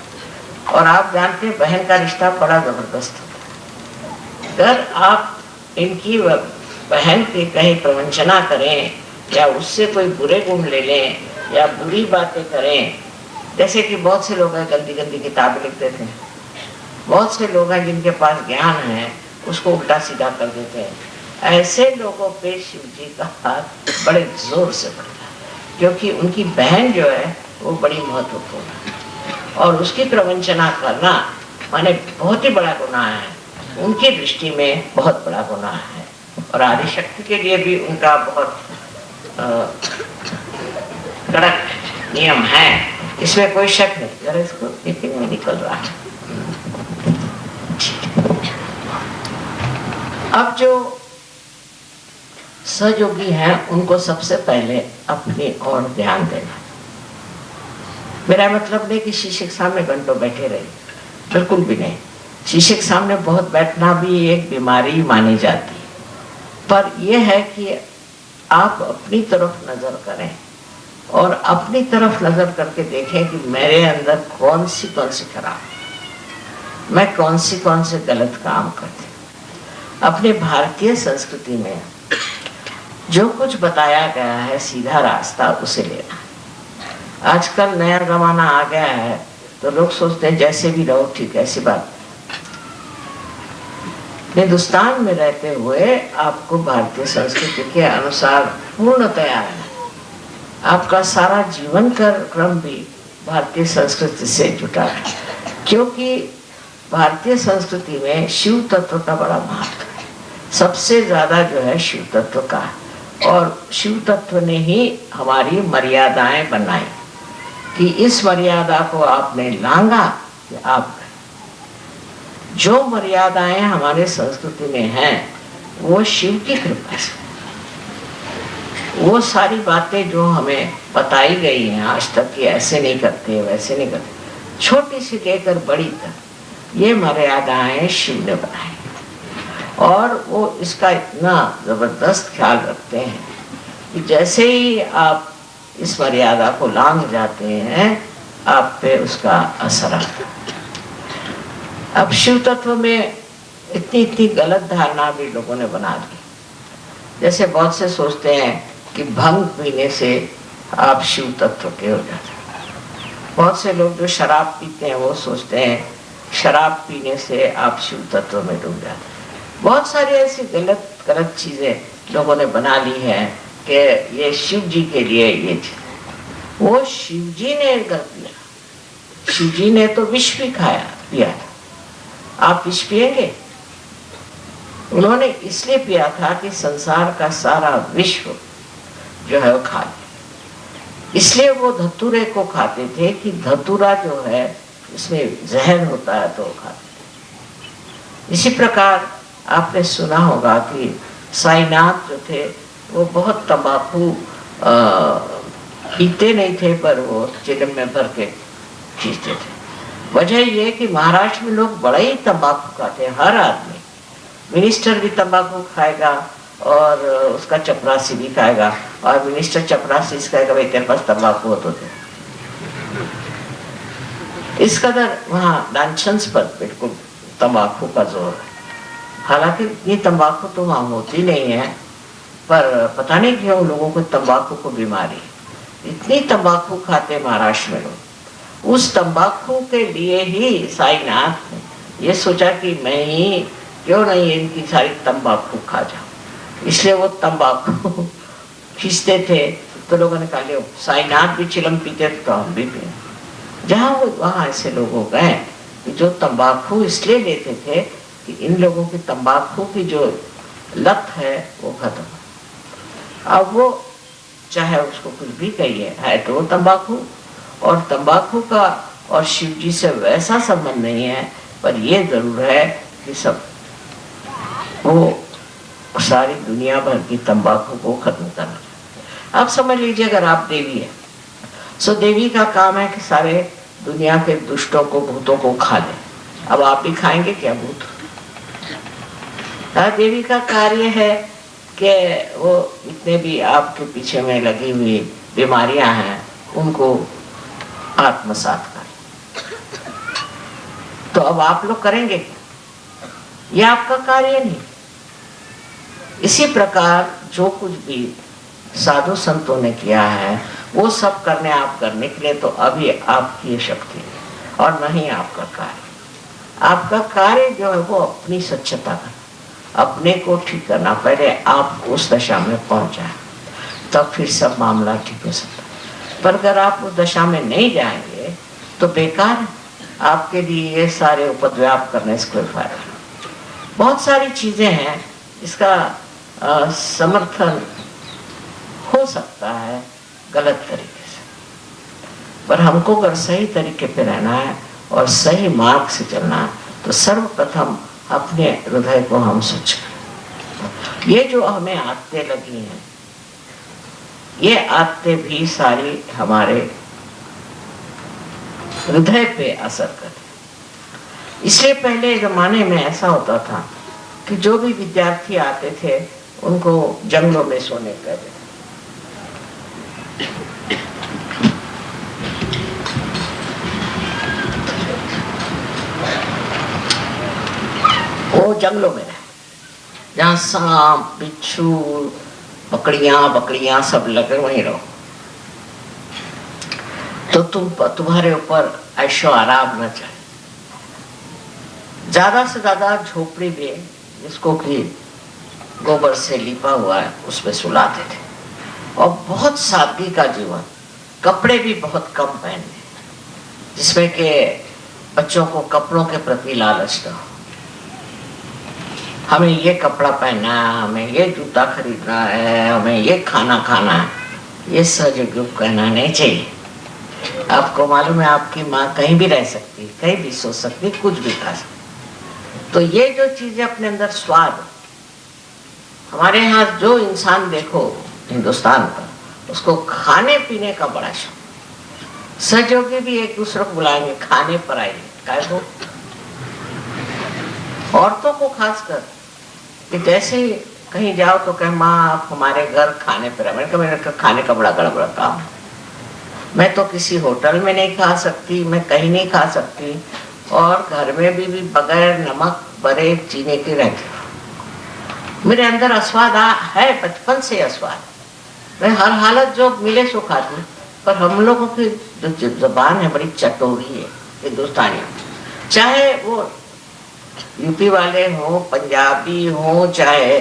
और आप जानते हैं बहन का रिश्ता बड़ा जबरदस्त होता है। अगर आप इनकी बहन की कहीं प्रवंचना करें या उससे कोई बुरे गुण ले लें या बुरी बातें करें, जैसे कि बहुत से लोग हैं गंदी गंदी किताबें लिख देते हैं, बहुत से लोग हैं जिनके पास ज्ञान है उसको उल्टा सीधा कर देते हैं। ऐसे लोगों पे शिव जी का हाथ बड़े जोर से पड़ता है, क्योंकि उनकी बहन जो है वो बड़ी महत्वपूर्ण है और उसकी प्रवंचना करना माने बहुत ही बड़ा गुनाह है, उनकी दृष्टि में बहुत बड़ा गुनाह है। और आदिशक्ति के लिए भी उनका बहुत कड़क नियम है, इसमें कोई शक नहीं। जरा इसको टिफिन में निकल रहा है। अब जो सहयोगी हैं उनको सबसे पहले अपनी ओर ध्यान देना। मेरा मतलब नहीं कि शीशे के सामने घंटों बैठे रहे, बिल्कुल भी नहीं। शीशे के सामने बहुत बैठना भी एक बीमारी मानी जाती है, पर यह है कि आप अपनी तरफ नजर करें और अपनी तरफ नजर करके देखें कि मेरे अंदर कौन सी खराब, मैं कौन से गलत काम करती। अपने भारतीय संस्कृति में जो कुछ बताया गया है सीधा रास्ता उसे लेना। आजकल नया जमाना आ गया है तो लोग सोचते हैं जैसे भी रहो ठीक है, ऐसी बात। हिंदुस्तान में रहते हुए आपको भारतीय संस्कृति के अनुसार पूर्णतया है, आपका सारा जीवन का क्रम भी भारतीय संस्कृति से जुटा है, क्योंकि भारतीय संस्कृति में शिव तत्व का बड़ा महत्व है। सबसे ज्यादा जो है शिव तत्व का है और शिव तत्व ने ही हमारी मर्यादाएं बनाई कि इस मर्यादा को आपने लांगा कि आप जो मर्यादाएं हमारे संस्कृति में हैं वो शिव की कृपा से, वो सारी बातें जो हमें बताई गई हैं आज तक कि ऐसे नहीं करते वैसे नहीं करते, छोटी सी लेकर बड़ी तक ये मर्यादाएं शिव ने बनाई और वो इसका इतना जबरदस्त ख्याल रखते हैं कि जैसे ही आप इस मर्यादा को लांघ जाते हैं आप पे उसका असर आता है। अब शिव तत्व में इतनी गलत धारणा भी लोगों ने बना दी। जैसे बहुत से सोचते हैं कि भंग पीने से आप शिव तत्व के हो जाते हैं। बहुत से लोग जो शराब पीते हैं वो सोचते हैं शराब पीने से आप शिव तत्व में डूब जाते हैं। बहुत सारी ऐसी गलत चीजें लोगों ने बना ली है कि ये शिव जी के लिए ये चीज, वो शिव जी ने कर दिया। शिव जी ने तो विष भी पिया था, आप विष पिएंगे? उन्होंने इसलिए पिया था कि संसार का सारा विश्व जो है वो खा ले, इसलिए वो धतूरे को खाते थे कि धतूरा जो है इसमें जहर होता है तो वो खाते थे। इसी प्रकार आपने सुना होगा कि साईनाथ जो थे वो बहुत तंबाकू पीते नहीं थे, पर वो चिलम में भर के खींचते थे। वजह ये कि महाराष्ट्र में लोग बड़ा ही तंबाकू खाते हैं। हर आदमी, मिनिस्टर भी तंबाकू खाएगा और उसका चपरासी भी खाएगा, और मिनिस्टर चपरासी खाएगा, भाई तेरे पास तंबाकू हो तो दे। इस कदर वहाँ लांछंस पर बिल्कुल तंबाकू का जोर है। हालांकि ये तंबाकू तो वहाँ होती नहीं है, पर पता नहीं क्यों लोगों को तंबाकू को बीमारी, इतनी तंबाकू खाते महाराष्ट्र में लोग। उस तंबाकू के लिए ही साईनाथ ने ये सोचा कि मैं ही क्यों नहीं इनकी सारी तंबाकू खा जाऊं। इसलिए वो तंबाकू खींचते थे, तो लोगों ने कहा ले साईनाथ भी चिलम पीते थे तो हम भी पिए। जहाँ वो वहाँ ऐसे लोग हो गए कि जो तंबाकू इसलिए लेते थे कि इन लोगों की तंबाकू की जो लत है वो खत्म। अब वो चाहे उसको कुछ भी कहिए, है तो वो तंबाकू, और तंबाकू का और शिव जी से वैसा संबंध नहीं है, पर ये जरूर है कि सब वो सारी दुनिया भर की तंबाकू को खत्म करना। आप समझ लीजिए अगर आप देवी है, सो देवी का काम है कि सारे दुनिया के दुष्टों को, भूतों को खा ले। अब आप भी खाएंगे क्या भूत? देवी का कार्य है कि वो जितने भी आपके पीछे में लगी हुई बीमारियां हैं उनको आत्मसात करें। तो अब आप लोग करेंगे क्या? ये आपका कार्य नहीं। इसी प्रकार जो कुछ भी साधु संतों ने किया है वो सब आप करने के लिए तो अभी आपकी ये शक्ति है और नहीं आपका कार्य। आपका कार्य जो है वो अपनी स्वच्छता करना, अपने को ठीक करना। पहले आप उस दशा में पहुंच जाए, तब फिर सब मामला ठीक हो सकता है। पर अगर आप उस दशा में नहीं जाएंगे तो बेकार है आपके लिए ये सारे उपद्व्याप करने से कोई फायदा नहीं। बहुत सारी चीजें हैं इसका समर्थन हो सकता है गलत तरीके से, पर हमको अगर सही तरीके पे रहना है और सही मार्ग से चलना है तो सर्वप्रथम अपने हृदय को हम स्वच्छ करें। ये जो हमें आदतें लगी हैं, ये आदतें भी सारी हमारे हृदय पे असर करती। इसलिए पहले जमाने में ऐसा होता था कि जो भी विद्यार्थी आते थे उनको जंगलों में सोने कर देते। वो जंगलों में रहे जहाँ सांप, बिच्छू, बकरियां सब लगे, वहीं रहो। तो तुम्हारे ऊपर ऐशो आराम न चाहे। ज्यादा से ज्यादा झोपड़ी में, जिसको कि गोबर से लिपा हुआ है, उसमें सुलाते थे। और बहुत सादगी का जीवन, कपड़े भी बहुत कम पहने, जिसमें के बच्चों को कपड़ों के प्रति लालच न हो। हमें ये कपड़ा पहनना है, हमें ये जूता खरीदना है, हमें ये खाना खाना है, ये सहयोग कहना नहीं चाहिए। आपको मालूम है आपकी माँ कहीं भी रह सकती, कहीं भी सो सकती, कुछ भी खा सकती। तो ये जो चीजें अपने अंदर स्वाद, हमारे यहाँ जो इंसान देखो हिंदुस्तान का, उसको खाने पीने का बड़ा शौक। सहयोगी भी एक दूसरे को बुलाएंगे, खाने पर आइए, क्या औरतों को खासकर कि जैसे कहीं जाओ तो कहे माँ आप हमारे घर खाने पर आए। मैंने कहा खाने का बड़ा गड़बड़ा काम, मैं तो किसी होटल में नहीं खा सकती, मैं कहीं नहीं खा सकती, और घर में भी बगैर नमक बड़े चीनी के रहती हूँ। मेरे अंदर अस्वाद है, बचपन से अस्वाद। मैं हर हालत जो मिले सो खाती, पर हम लोगों की जो जुबान है बड़ी चटोरी है हिंदुस्तानी। चाहे वो यूपी वाले हो, पंजाबी हो, चाहे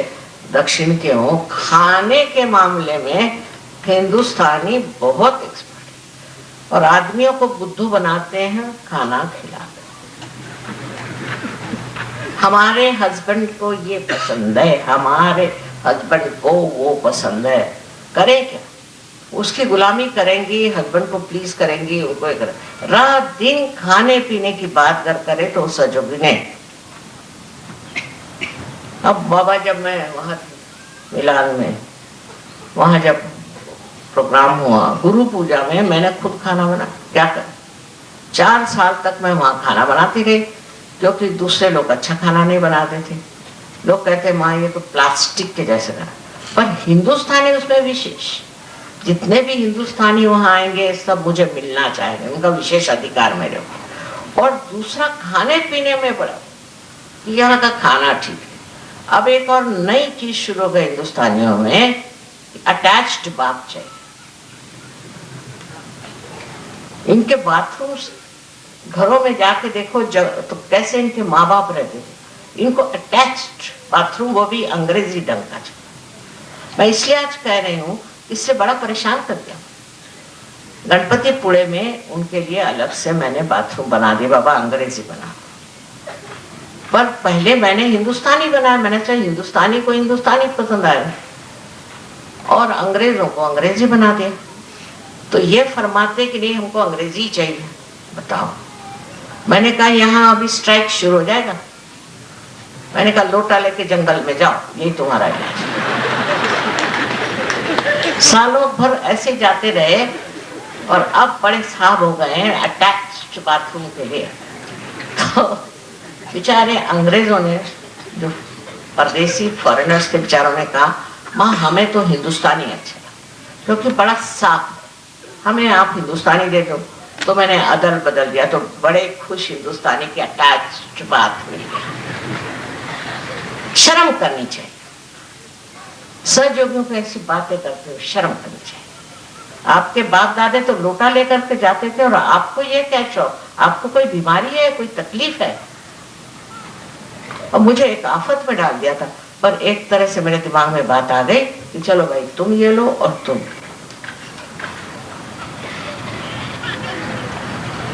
दक्षिण के हो, खाने के मामले में हिंदुस्तानी बहुत एक्सपर्ट है। और आदमियों को बुद्धू बनाते हैं खाना खिलाते। हमारे हस्बैंड को ये पसंद है, हमारे हस्बैंड को वो पसंद है, करें क्या? उसकी गुलामी करेंगी, हस्बैंड को प्लीज करेंगी, उनको करें। रात दिन खाने पीने की बात करे तो सजोगी नहीं। अब बाबा जब मैं वहाँ मिलान में, वहाँ जब प्रोग्राम हुआ गुरु पूजा में, मैंने खुद खाना बना, क्या कर 4 साल तक मैं वहां खाना बनाती रही, क्योंकि दूसरे लोग अच्छा खाना नहीं बनाते थे। लोग कहते माँ ये तो प्लास्टिक के जैसे बना, पर हिंदुस्तानी उसमें विशेष, जितने भी हिंदुस्तानी वहां आएंगे सब मुझे मिलना चाहेंगे, उनका विशेष अधिकार मेरे को। और दूसरा खाने पीने में बड़ा, यहाँ का खाना ठीक है। अब एक और नई चीज शुरू हो गई हिंदुस्तानियों में, अटैच्ड बाथ चाहिए। इनके बाथरूम्स घरों में जाके देखो तो कैसे इनके माँ बाप रहते थे, इनको अटैच्ड बाथरूम, वो भी अंग्रेजी ढंग का। मैं इसलिए आज कह रही हूँ, इससे बड़ा परेशान कर दिया। गणपतिपुणे में उनके लिए अलग से मैंने बाथरूम बना दिया, बाबा अंग्रेजी बना। पर पहले मैंने हिंदुस्तानी बनाया, मैंने चाहे हिंदुस्तानी को हिंदुस्तानी पसंद आया और अंग्रेजों को अंग्रेजी बना दिया। तो ये फरमाते कि नहीं हमको अंग्रेजी चाहिए, बताओ। मैंने कहा यहाँ अभी स्ट्राइक शुरू हो जाएगा। मैंने कहा लोटा लेके जंगल में जाओ, यही तुम्हारा इलाज। सालों भर ऐसे जाते रहे और अब बड़े साहब हो गए हैं अटैच्ड बाथरूम के लिए। तो बेचारे अंग्रेजों ने, जो परदेसी फॉरेनर्स के बेचारों ने कहा माँ हमें तो हिंदुस्तानी अच्छा क्योंकि बड़ा साफ है, हमें आप हिंदुस्तानी दे दो। तो मैंने अदल बदल दिया, तो बड़े खुश हिंदुस्तानी की अटैच्ड बात मिल गई। शर्म करनी चाहिए, सहयोगियों को ऐसी बातें करते हुए शर्म करनी चाहिए। आपके बाप दादे तो लोटा लेकर के जाते थे और आपको ये क्या शौक, आपको कोई बीमारी है, कोई तकलीफ है? और मुझे एक आफत में डाल दिया था, पर एक तरह से मेरे दिमाग में बात आ गई कि चलो भाई तुम ये लो और तुम।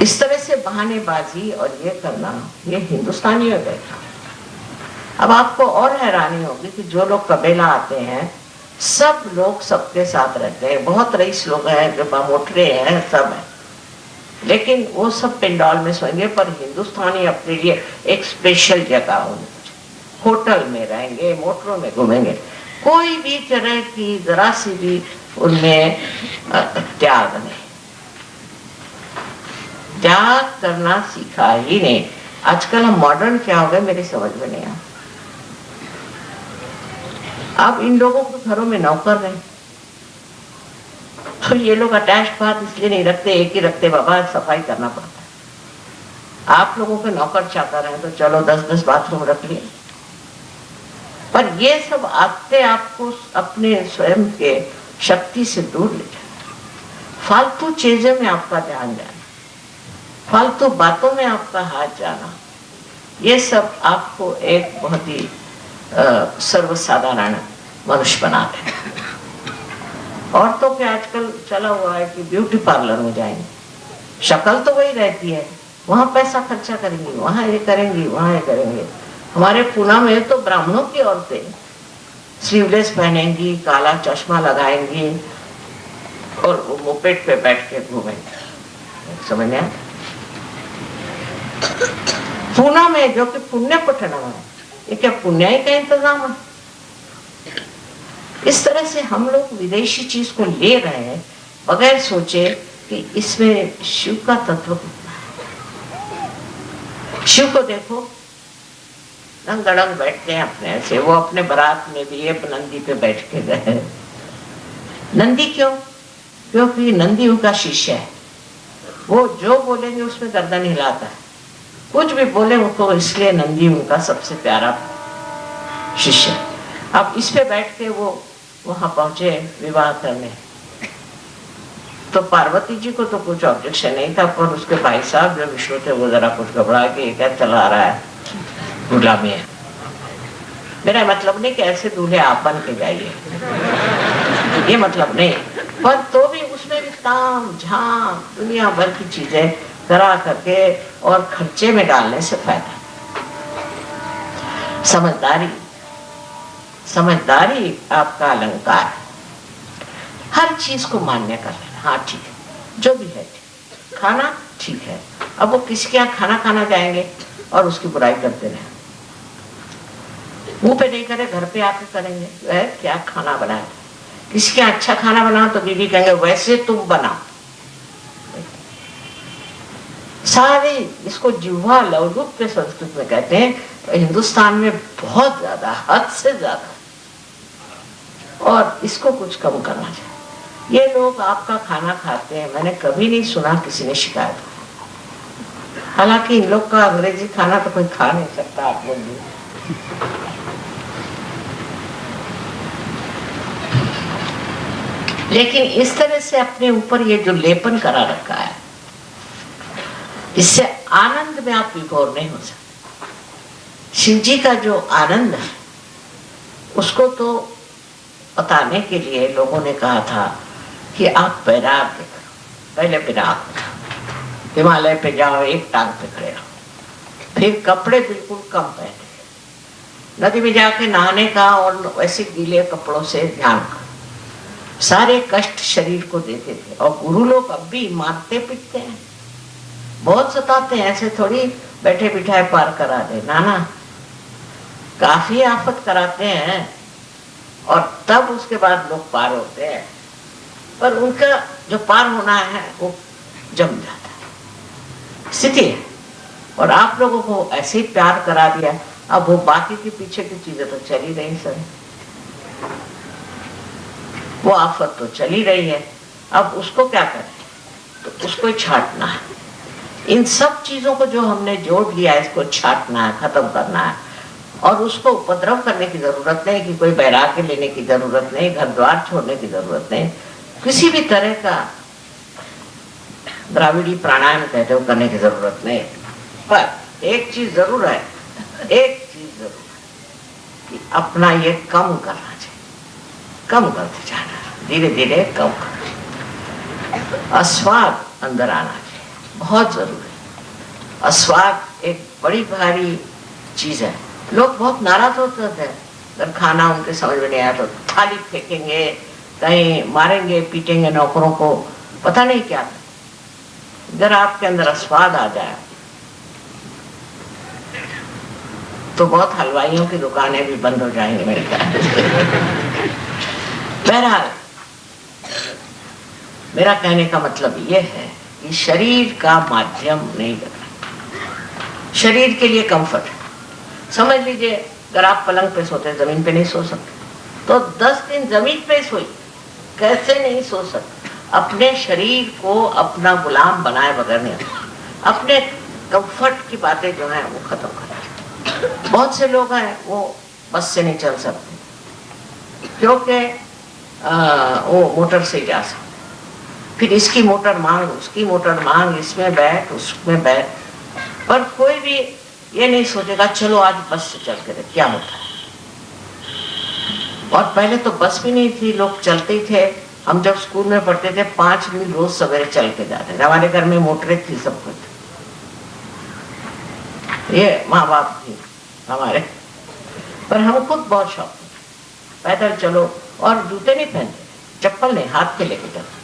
इस तरह से बहानेबाजी और ये करना, ये हिंदुस्तानी हो गए। अब आपको और हैरानी होगी कि जो लोग कबीला आते हैं सब लोग सबके साथ रहते हैं, बहुत रईस लोग हैं जो बामोटरे हैं, सब है, लेकिन वो सब पेंडॉल में सोएंगे। पर हिंदुस्तानी अपने लिए एक स्पेशल जगह होनी, होटल में रहेंगे, मोटरों में घूमेंगे, कोई भी तरह की जरा सी भी उनमें त्याग नहीं, त्याग करना सीखा ही नहीं। आजकल हम मॉडर्न क्या हो गए मेरी समझ में नहीं आता। अब इन लोगों के घरों में नौकर नहीं, तो ये लोग अटैच्ड बात इसलिए नहीं रखते, एक ही रखते, बाबा सफाई करना पड़ता है। आप लोगों के नौकर चाकर हैं तो चलो 10-10 बाथरूम रख लिए, पर ये सब आते आपको अपने स्वयं के शक्ति से दूर ले जाए। फालतू चीजों में आपका ध्यान जाना, फालतू बातों में आपका हाथ जाना, ये सब आपको एक बहुत ही सर्वसाधारण मनुष्य बनाते हैं। औरतों के आजकल चला हुआ है कि ब्यूटी पार्लर में जाएंगे, शक्ल तो वही रहती है, वहां पैसा खर्चा करेंगी, वहां ये करेंगी, वहां ये करेंगे। हमारे पूना में तो ब्राह्मणों की औरतें स्लीवलेस पहनेंगी, काला चश्मा लगाएंगी और वो मोपेड पे बैठ के घूमेंगे, समझ में? पूना में जो कि पुण्य पटना है, ये क्या पुण्याई का इंतजाम है? इस तरह से हम लोग विदेशी चीज को ले रहे हैं बगैर सोचे कि इसमें शिव का तत्व कितना है। शिव को देखो, रंग गड़ंग बैठते हैं अपने ऐसे, वो अपने बारात में भी एक नंदी पे बैठ के गए। नंदी क्यों? क्योंकि नंदी उनका शिष्य है, वो जो बोलेंगे उसमें गर्दन हिलाता है, कुछ भी बोले उनको, इसलिए नंदी उनका सबसे प्यारा शिष्य। अब इस पे बैठ के वो वहां पहुंचे विवाह करने, तो पार्वती जी को तो कुछ ऑब्जेक्शन नहीं था, पर उसके भाई साहब जो विष्णु थे वो जरा कुछ घबरा के क्या चला आ रहा है, गुलामी है। मेरा मतलब नहीं कि ऐसे दूल्हे आप बन के जाइए, ये मतलब नहीं, पर तो भी उसमें भी ताम झाम दुनिया भर की चीजें करा करके और खर्चे में डालने से फायदा। समझदारी, समझदारी आपका अलंकार है। हर चीज को मान्य कर लेना, हाँ ठीक है, जो भी है ठीक। खाना ठीक है, अब वो किसी के यहाँ खाना खाना जाएंगे और उसकी बुराई करते रहे, मुंह पे नहीं करे घर पे आके करेंगे, वह क्या खाना बनाया, किसी के अच्छा खाना बनाओ तो बीवी कहेंगे वैसे तुम बनाओ। सारे इसको जिह्वा लौलुप्य संस्कृत में कहते हैं। तो हिंदुस्तान में बहुत ज्यादा, हद से ज्यादा, और इसको कुछ कम करना चाहिए। ये लोग आपका खाना खाते हैं, मैंने कभी नहीं सुना किसी ने शिकायत। हालांकि इन लोग का अंग्रेजी खाना तो कोई खा नहीं सकता, आप लोग भी। लेकिन इस तरह से अपने ऊपर ये जो लेपन करा रखा है, इससे आनंद में आप विभोर नहीं हो सकते। शिव जी का जो आनंद है उसको तो बताने के लिए लोगों ने कहा था कि आप वैराग्य करो। पहले विराग, हिमालय पे जाओ, एक टांग पे खड़े रहो, फिर कपड़े बिल्कुल कम पहने, नदी में जाके नहाने का और वैसे गीले कपड़ों से ध्यान करो। सारे कष्ट शरीर को देते थे। और गुरु लोग अब भी मारते पीटते हैं, बहुत सताते हैं। ऐसे थोड़ी बैठे बिठाए पार करा दे, ना, काफी आफत कराते हैं और तब उसके बाद लोग पार होते हैं। पर उनका जो पार होना है वो जम जाता है, स्थिति है। और आप लोगों को ऐसे ही प्यार करा दिया, अब वो बाकी के पीछे की चीजें तो चली रही सर, वो आफत तो चली रही है। अब उसको क्या करें? तो उसको छाटना है। इन सब चीजों को जो हमने जोड़ लिया है, इसको छाटना है, खत्म करना है। और उसको उपद्रव करने की जरूरत नहीं, कि कोई बैराग्य लेने की जरूरत नहीं, घर द्वार छोड़ने की जरूरत नहीं, किसी भी तरह का द्राविड़ी प्राणायाम कहते हो करने की जरूरत नहीं। पर एक चीज जरूर है, एक चीज जरूर है कि अपना ये कम करना चाहिए, कम करते जाना, धीरे धीरे कम करना। अस्वाद अंदर आना चाहिए, बहुत जरूरी है। अस्वाद एक बड़ी भारी चीज है। लोग बहुत नाराज होते हैं अगर खाना उनके समझ में नहीं आया तो थाली फेंकेंगे, कहीं मारेंगे पीटेंगे नौकरों को, पता नहीं क्या। अगर आपके अंदर अस्वाद आ जाए तो बहुत हलवाइयों की दुकानें भी बंद हो जाएंगी मेरे ख्याल। बहरहाल मेरा कहने का मतलब यह है कि शरीर का माध्यम नहीं रखना। शरीर के लिए कंफर्ट है। समझ लीजिए अगर आप पलंग पे सोते, जमीन पे नहीं सो सकते, तो 10 दिन जमीन पे सोई, कैसे नहीं सो सकते? अपने शरीर को अपना गुलाम बनाए बगैर नहीं, अपने कंफर्ट की बातें जो है वो खत्म करें। बहुत से लोग हैं वो बस से नहीं चल सकते क्योंकि वो मोटर से जा सकते, फिर इसकी मोटर मांग, उसकी मोटर मांग, इसमें बैठ, उसमें बैठ। पर कोई भी ये नहीं सोचेगा चलो आज बस से चल के क्या होता है। और पहले तो बस भी नहीं थी, लोग चलते ही थे। हम जब स्कूल में पढ़ते थे 5 मील रोज सवेरे चल के जाते थे। हमारे घर में मोटरें थी, सब कुछ, ये माँ बाप थी हमारे, पर हम खुद बहुत शौक पैदल चलो। और जूते नहीं पहनते, चप्पल नहीं, हाथ पे लेके चलते,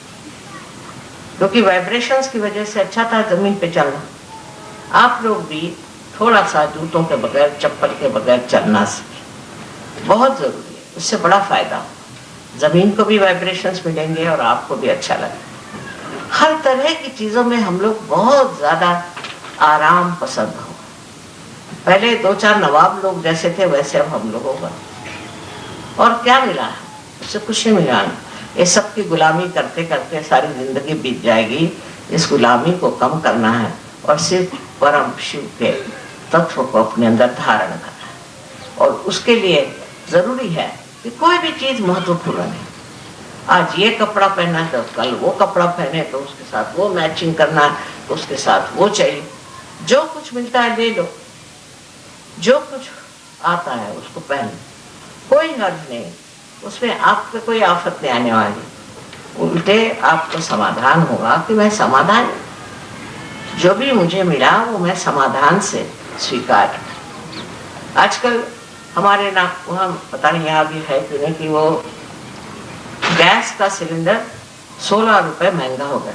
क्योंकि वाइब्रेशंस की वजह से अच्छा था जमीन पे चलना। आप लोग भी थोड़ा सा जूतों के बगैर, चप्पल के बगैर चलना सीखें, बहुत जरूरी है। उससे बड़ा फायदा हो, जमीन को भी वाइब्रेशंस मिलेंगे और आपको भी अच्छा लगेगा। हर तरह की चीजों में हम लोग बहुत ज्यादा आराम पसंद हो। पहले 2-4 नवाब लोग जैसे थे वैसे अब हम लोगों का, और क्या मिला है उससे? कुछ नहीं मिला। ये सब की गुलामी करते करते सारी जिंदगी बीत जाएगी। इस गुलामी को कम करना है और सिर्फ परम शिव के तत्व को अपने अंदर धारण करना है। और उसके लिए जरूरी है कि कोई भी चीज महत्वपूर्ण है। आज ये कपड़ा पहनना है तो कल वो कपड़ा पहने, तो उसके साथ वो मैचिंग करना है, तो उसके साथ वो चाहिए। जो कुछ मिलता है ले लो, जो कुछ आता है उसको पहन, कोई हर्ज नहीं, उसमें आपको कोई आफत नहीं आने वाली। उल्टे आपको समाधान होगा कि मैं समाधान, जो भी मुझे मिला वो मैं समाधान से स्वीकार। आजकल हमारे ना वहाँ पता नहीं यहाँ भी है कि नहीं, कि वो गैस का सिलेंडर 16 रुपए महंगा हो गया।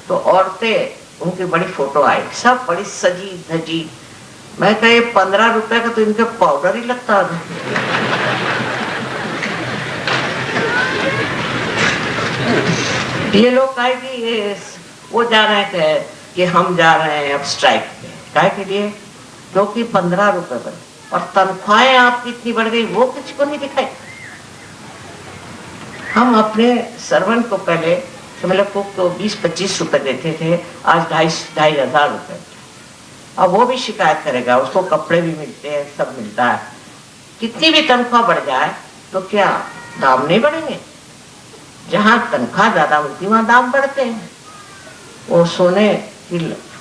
तो औरतें, उनकी बड़ी फोटो आई, सब बड़ी सजी धजी। मैं कहे 15 रुपए का तो इनके पाउडर ही लगता है। ये लोग कहे कि ये वो जा रहे हैं कि हम जा रहे हैं अब स्ट्राइक पे, काहे के लिए? क्योंकि 15 रुपए बढ़े और तनख्वाहें आपकी इतनी बढ़ गई, वो किसी को नहीं दिखाई। हम अपने सर्वेंट को पहले मतलब कुक को 20-25 रुपए देते थे, आज 2,500 रुपए। अब वो भी शिकायत करेगा, उसको कपड़े भी मिलते हैं, सब मिलता है। कितनी भी तनख्वाह बढ़ जाए तो क्या दाम नहीं बढ़ेंगे? जहाँ तनख्वाह ज्यादा मिलती वहां दाम बढ़ते हैं। वो सोने की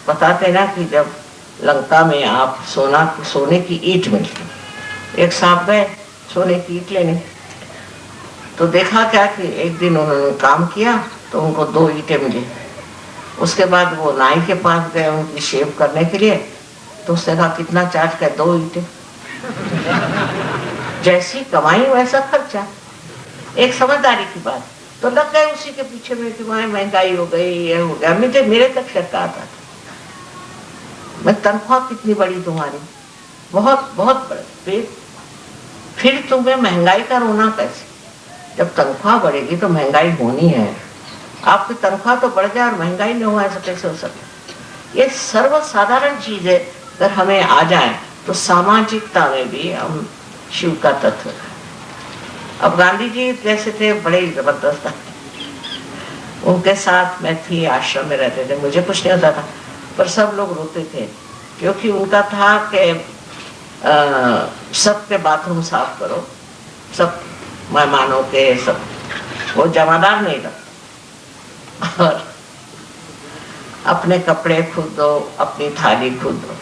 बताते ना कि जब लंका में आप सोने की ईंट मिलती, एक साहब गए सोने की ईंट लेने, तो देखा क्या कि एक दिन उन्होंने काम किया तो उनको 2 ईंटें मिली। उसके बाद वो नाई के पास गए उनकी शेव करने के लिए, तो उसने कहा कितना चार्ज कर? 2 ईंटें। जैसी कमाई वैसा खर्चा, एक समझदारी की बात। तो लग गए उसी के पीछे में कि महंगाई हो गई, ये हो गया। मेरे तक शक आता था, मैं तनख्वाह कितनी बड़ी तुम्हारी, बहुत बहुत बड़ी। फिर तुम्हें महंगाई का रोना कैसे? जब तनख्वाह बढ़ेगी तो महंगाई होनी है। आपकी तनख्वाह तो बढ़ जाए और महंगाई न हो, ऐसा कैसे हो सकता? ये सर्वसाधारण चीज है। अगर हमें आ जाए तो सामाजिकता में भी हम शिव का तत्व है। अब गांधी जी जैसे थे बड़े जबरदस्त, उनके साथ मैं थी, आश्रम में रहते थे, मुझे कुछ नहीं होता था, पर सब लोग रोते थे क्योंकि उनका था कि सबके बाथरूम साफ करो, सब मेहमानों के, सब। वो जमादार नहीं था, और अपने कपड़े खुद दो, अपनी थाली खुद दो,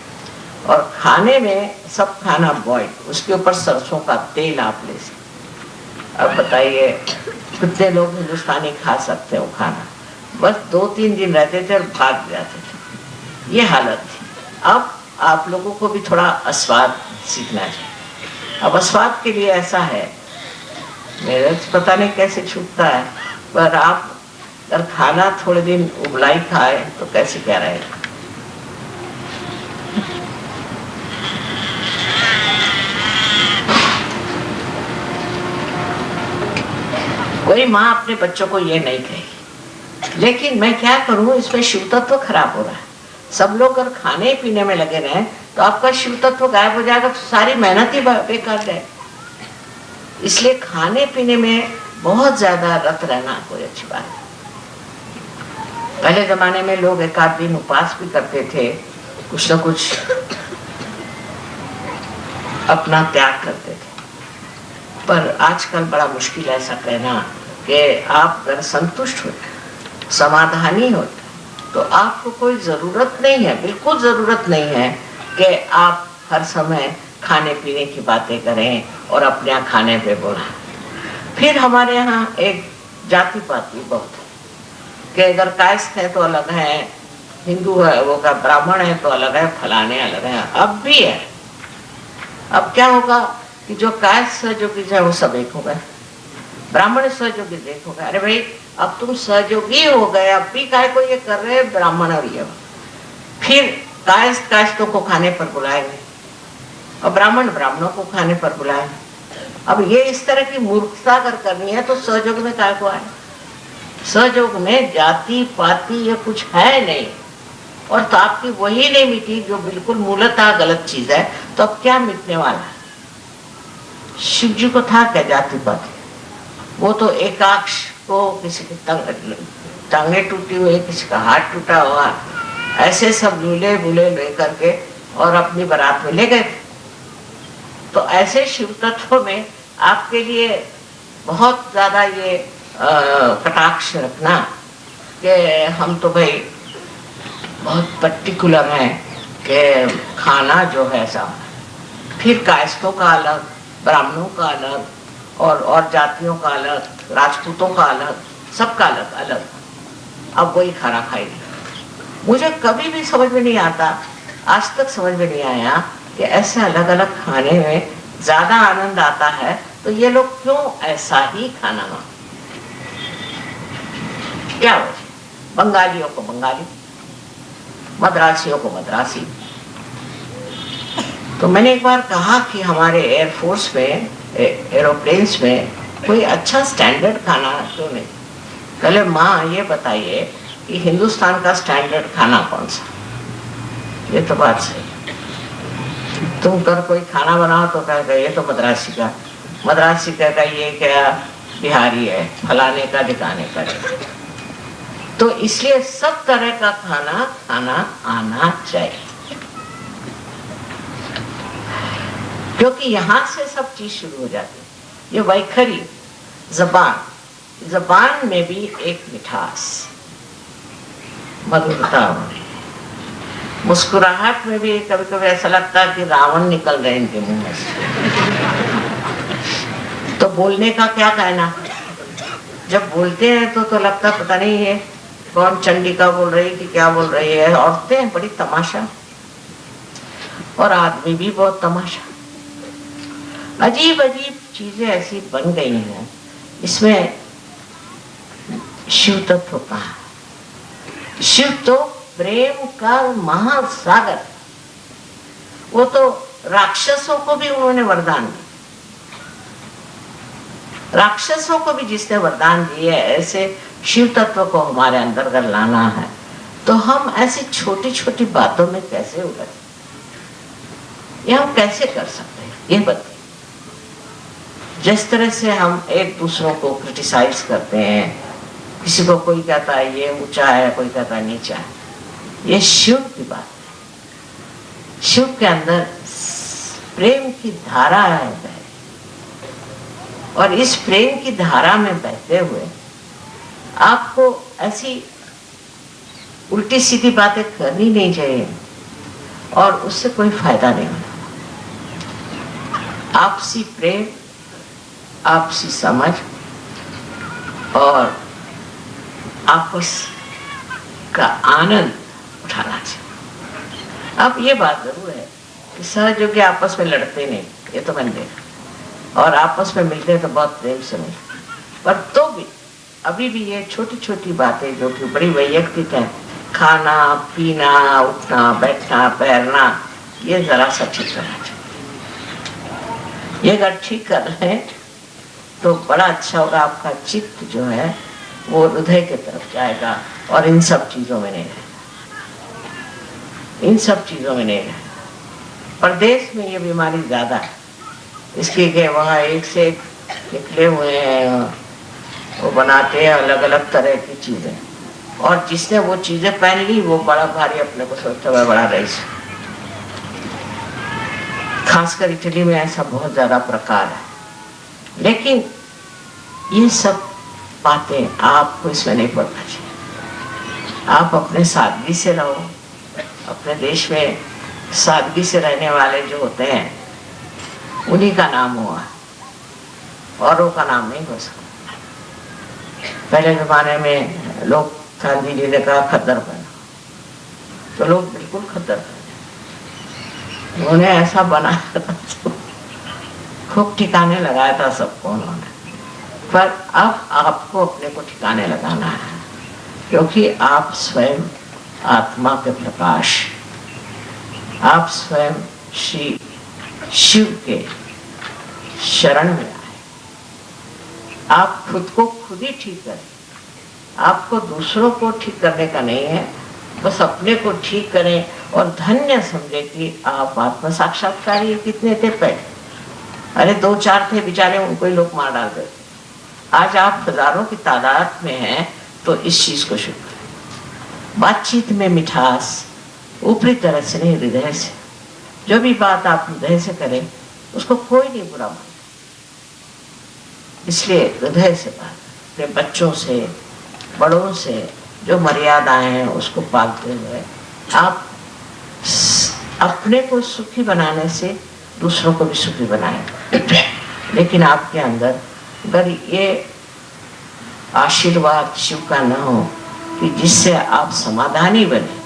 और खाने में सब खाना बॉइल, उसके ऊपर सरसों का तेल आप ले सकते। अब बताइए कितने लोग हिंदुस्तानी खा सकते हो खाना? बस 2-3 दिन रहते थे और भाग जाते थे, ये हालत थी। अब आप लोगों को भी थोड़ा अस्वाद सीखना चाहिए। अब अस्वाद के लिए ऐसा है, मेरे पता नहीं कैसे छूटता है, पर आप अगर खाना थोड़े दिन उबलाई खाए तो कैसे क्या रहेगा। कोई माँ अपने बच्चों को ये नहीं कहेगी, लेकिन मैं क्या करूं, इसमें शिव तत्व खराब हो रहा है। सब लोग अगर खाने पीने में लगे रहे तो आपका शिव तत्व गायब हो जाएगा, तो सारी मेहनत ही बेकार जाए। इसलिए खाने पीने में बहुत ज्यादा रत रहना कोई अच्छी बात है। पहले जमाने में लोग 1-8 दिन उपवास भी करते थे, कुछ न कुछ अपना त्याग करते थे, पर आजकल बड़ा मुश्किल है ऐसा कहना कि आप अगर संतुष्ट हो, समाधानी हो, तो आपको कोई जरूरत नहीं है, बिल्कुल जरूरत नहीं है कि आप हर समय खाने पीने की बातें करें और अपने यहाँ खाने पे बोला। फिर हमारे यहाँ एक जाति पाति बहुत है कि अगर कायस्थ है तो अलग है, हिंदू है वो का ब्राह्मण है तो अलग है, फलाने अलग है। अब भी है। अब क्या होगा कि जो कायस्थ सहयोगी है वो सब एक हो गए, ब्राह्मण सहयोगी एक हो गए। अरे भाई अब तुम सहयोगी हो गए, अब भी काय को ये कर रहे हैं ब्राह्मण और ये। फिर कायस्थों को खाने पर बुलाएंगे और ब्राह्मण ब्राह्मणों को खाने पर बुलाएंगे। अब ये इस तरह की मूर्खता अगर करनी है तो सहयोग में काय को आए? सहयोग में जाति पाति ये कुछ है नहीं, और तो आपकी वही नहीं मिटी जो बिल्कुल मूलतः गलत चीज है, तो अब क्या मिटने वाला है? शिव जी को था क्या जाति पाति? वो तो एकाक्ष को किसी की टांगे टूटी हुई, किसी का हाथ टूटा हुआ, ऐसे सब लूले बुले लेकर के और अपनी बारात में ले गए। तो ऐसे शिव तत्व में आपके लिए बहुत ज्यादा ये कटाक्ष रखना कि हम तो भाई बहुत पर्टिकुलर हैं कि खाना जो है ऐसा। फिर कायस्थों का अलग, ब्राह्मणों का अलग, और जातियों का अलग, राजपूतों का अलग, सबका अलग अलग। अब वही खाना खाएगी। मुझे कभी भी समझ में नहीं आता, आज तक समझ में नहीं आया कि ऐसे अलग अलग खाने में ज्यादा आनंद आता है, तो ये लोग क्यों ऐसा ही खाना मांगते? क्या हो? बंगालियों को बंगाली, मद्रासियों को मद्रासी। तो मैंने एक बार कहा कि हमारे एयरफोर्स में, एरोप्लेन्स में कोई अच्छा स्टैंडर्ड खाना क्यों नहीं? पहले माँ ये बताइए कि हिंदुस्तान का स्टैंडर्ड खाना कौन सा? ये तो बात सही। तुम कर कोई खाना बनाओ तो कहेगा ये तो मद्रासी का, मद्रासी कहेगा ये क्या बिहारी है, फलाने का ढिकाने का। तो इसलिए सब तरह का खाना खाना आना चाहिए, क्योंकि यहाँ से सब चीज शुरू हो जाती है। ये वैखरी जबान में भी एक मिठास, मधुरता होनी। मुस्कुराहट में भी कभी कभी ऐसा लगता है कि रावण निकल रहे इनके मुंह में से। तो बोलने का क्या कहना, जब बोलते हैं तो लगता पता नहीं है कौन चंडिका बोल रही कि क्या बोल रही है। औरतें बड़ी तमाशा और आदमी भी बहुत तमाशा। अजीब अजीब चीजें ऐसी बन गई हैं। इसमें शिव तत्व का, शिव तो प्रेम का महासागर, वो तो राक्षसों को भी उन्होंने वरदान दिया। राक्षसों को भी जिसने वरदान दिए, ऐसे शिव तत्व को हमारे अंदर अगर लाना है तो हम ऐसी छोटी छोटी बातों में कैसे उलझ, ये हम कैसे कर सकते हैं? ये बताइए। जिस तरह से हम एक दूसरों को क्रिटिसाइज करते हैं, किसी को कोई कहता है ये ऊंचा है, कोई कहता है नीचा है, ये शिव की बात है। शिव के अंदर प्रेम की धारा है, और इस प्रेम की धारा में बहते हुए आपको ऐसी उल्टी सीधी बातें करनी नहीं चाहिए, और उससे कोई फायदा नहीं होता। आपसी प्रेम, आपसी समझ और आपस का आनंद उठाना चाहिए। अब ये बात जरूर है कि सहयोगी आपस में लड़ते नहीं, ये तो मैंने देखा, और आपस में मिलते हैं तो बहुत प्रेम से मिलते, पर तो भी अभी भी ये छोटी छोटी बातें जो कि बड़ी वैयक्तिक है, खाना पीना, उठना बैठना पैरना, ये जरा सा ठीक करना चाहिए। ये अगर ठीक कर रहे हैं तो बड़ा अच्छा होगा। आपका चित्त जो है वो हृदय के तरफ जाएगा और इन सब चीजों में नहीं रहेगा, इन सब चीजों में नहीं रहेगा। प्रदेश में ये बीमारी ज्यादा है, इसके के वहाँ एक से एक निकले हुए हैं, वो बनाते हैं अलग अलग तरह की चीजें, और जिसने वो चीजें पहन ली वो बड़ा भारी अपने को सोचता है बड़ा रईस। खासकर इटली में ऐसा बहुत ज्यादा प्रकार है। लेकिन ये सब बातें आपको इसमें नहीं पड़ना चाहिए। आप अपने सादगी से रहो। अपने देश में सादगी से रहने वाले जो होते हैं उन्हीं का नाम हुआ, औरों का नाम नहीं हो सकता। पहले जमाने में लोग, गांधी जी ने कहा खद्दर बना, तो लोग बिल्कुल खद्दर बने। उन्होंने ऐसा बनाया था, खूब ठिकाने लगाया था सबको उन्होंने। पर अब आपको अपने को ठिकाने लगाना है, क्योंकि आप स्वयं आत्मा के प्रकाश, आप स्वयं श्री शिव के शरण में आए। आप खुद को खुद ही ठीक करें। आपको दूसरों को ठीक करने का नहीं है, बस अपने को ठीक करें और धन्य समझे कि आप आत्म साक्षात्कारी। कितने थे पहले? अरे 2-4 थे बेचारे, उनको ही लोग मार डालते थे। आज आप हजारों की तादाद में हैं, तो इस चीज को शुक्र है। बातचीत में मिठास, ऊपरी तरह से नहीं, हृदय से। जो भी बात आप हृदय से करें उसको कोई नहीं बुरा मानता, इसलिए हृदय से बात। अपने बच्चों से, बड़ों से जो मर्यादाएं हैं उसको पालते हुए आप अपने को सुखी बनाने से दूसरों को भी सुखी बनाएं। लेकिन आपके अंदर अगर ये आशीर्वाद शिव का न हो कि जिससे आप समाधानी बने,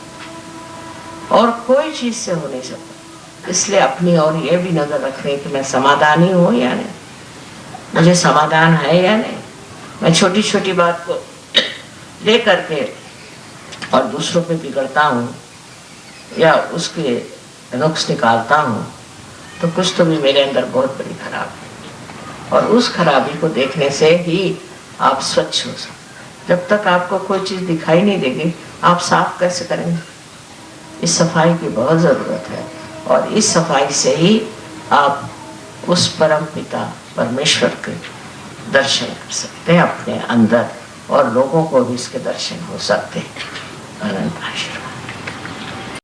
और कोई चीज से हो नहीं सकता, इसलिए अपनी और ये भी नजर रखें कि मैं समाधानी हूँ या नहीं, मुझे समाधान है या नहीं। मैं छोटी छोटी बात को ले करके और दूसरों पे बिगड़ता हूँ या उसके नुक्स निकालता हूँ, तो कुछ तो भी मेरे अंदर बहुत बड़ी खराबी है। और उस खराबी को देखने से ही आप स्वच्छ हो सकते। जब तक आपको कोई चीज दिखाई नहीं देगी आप साफ कैसे करेंगे? इस सफाई की बहुत जरूरत है, और इस सफाई से ही आप उस परम पिता परमेश्वर के दर्शन कर सकते हैं अपने अंदर, और लोगों को भी इसके दर्शन हो सकते हैं। अनंत आशीर्वाद।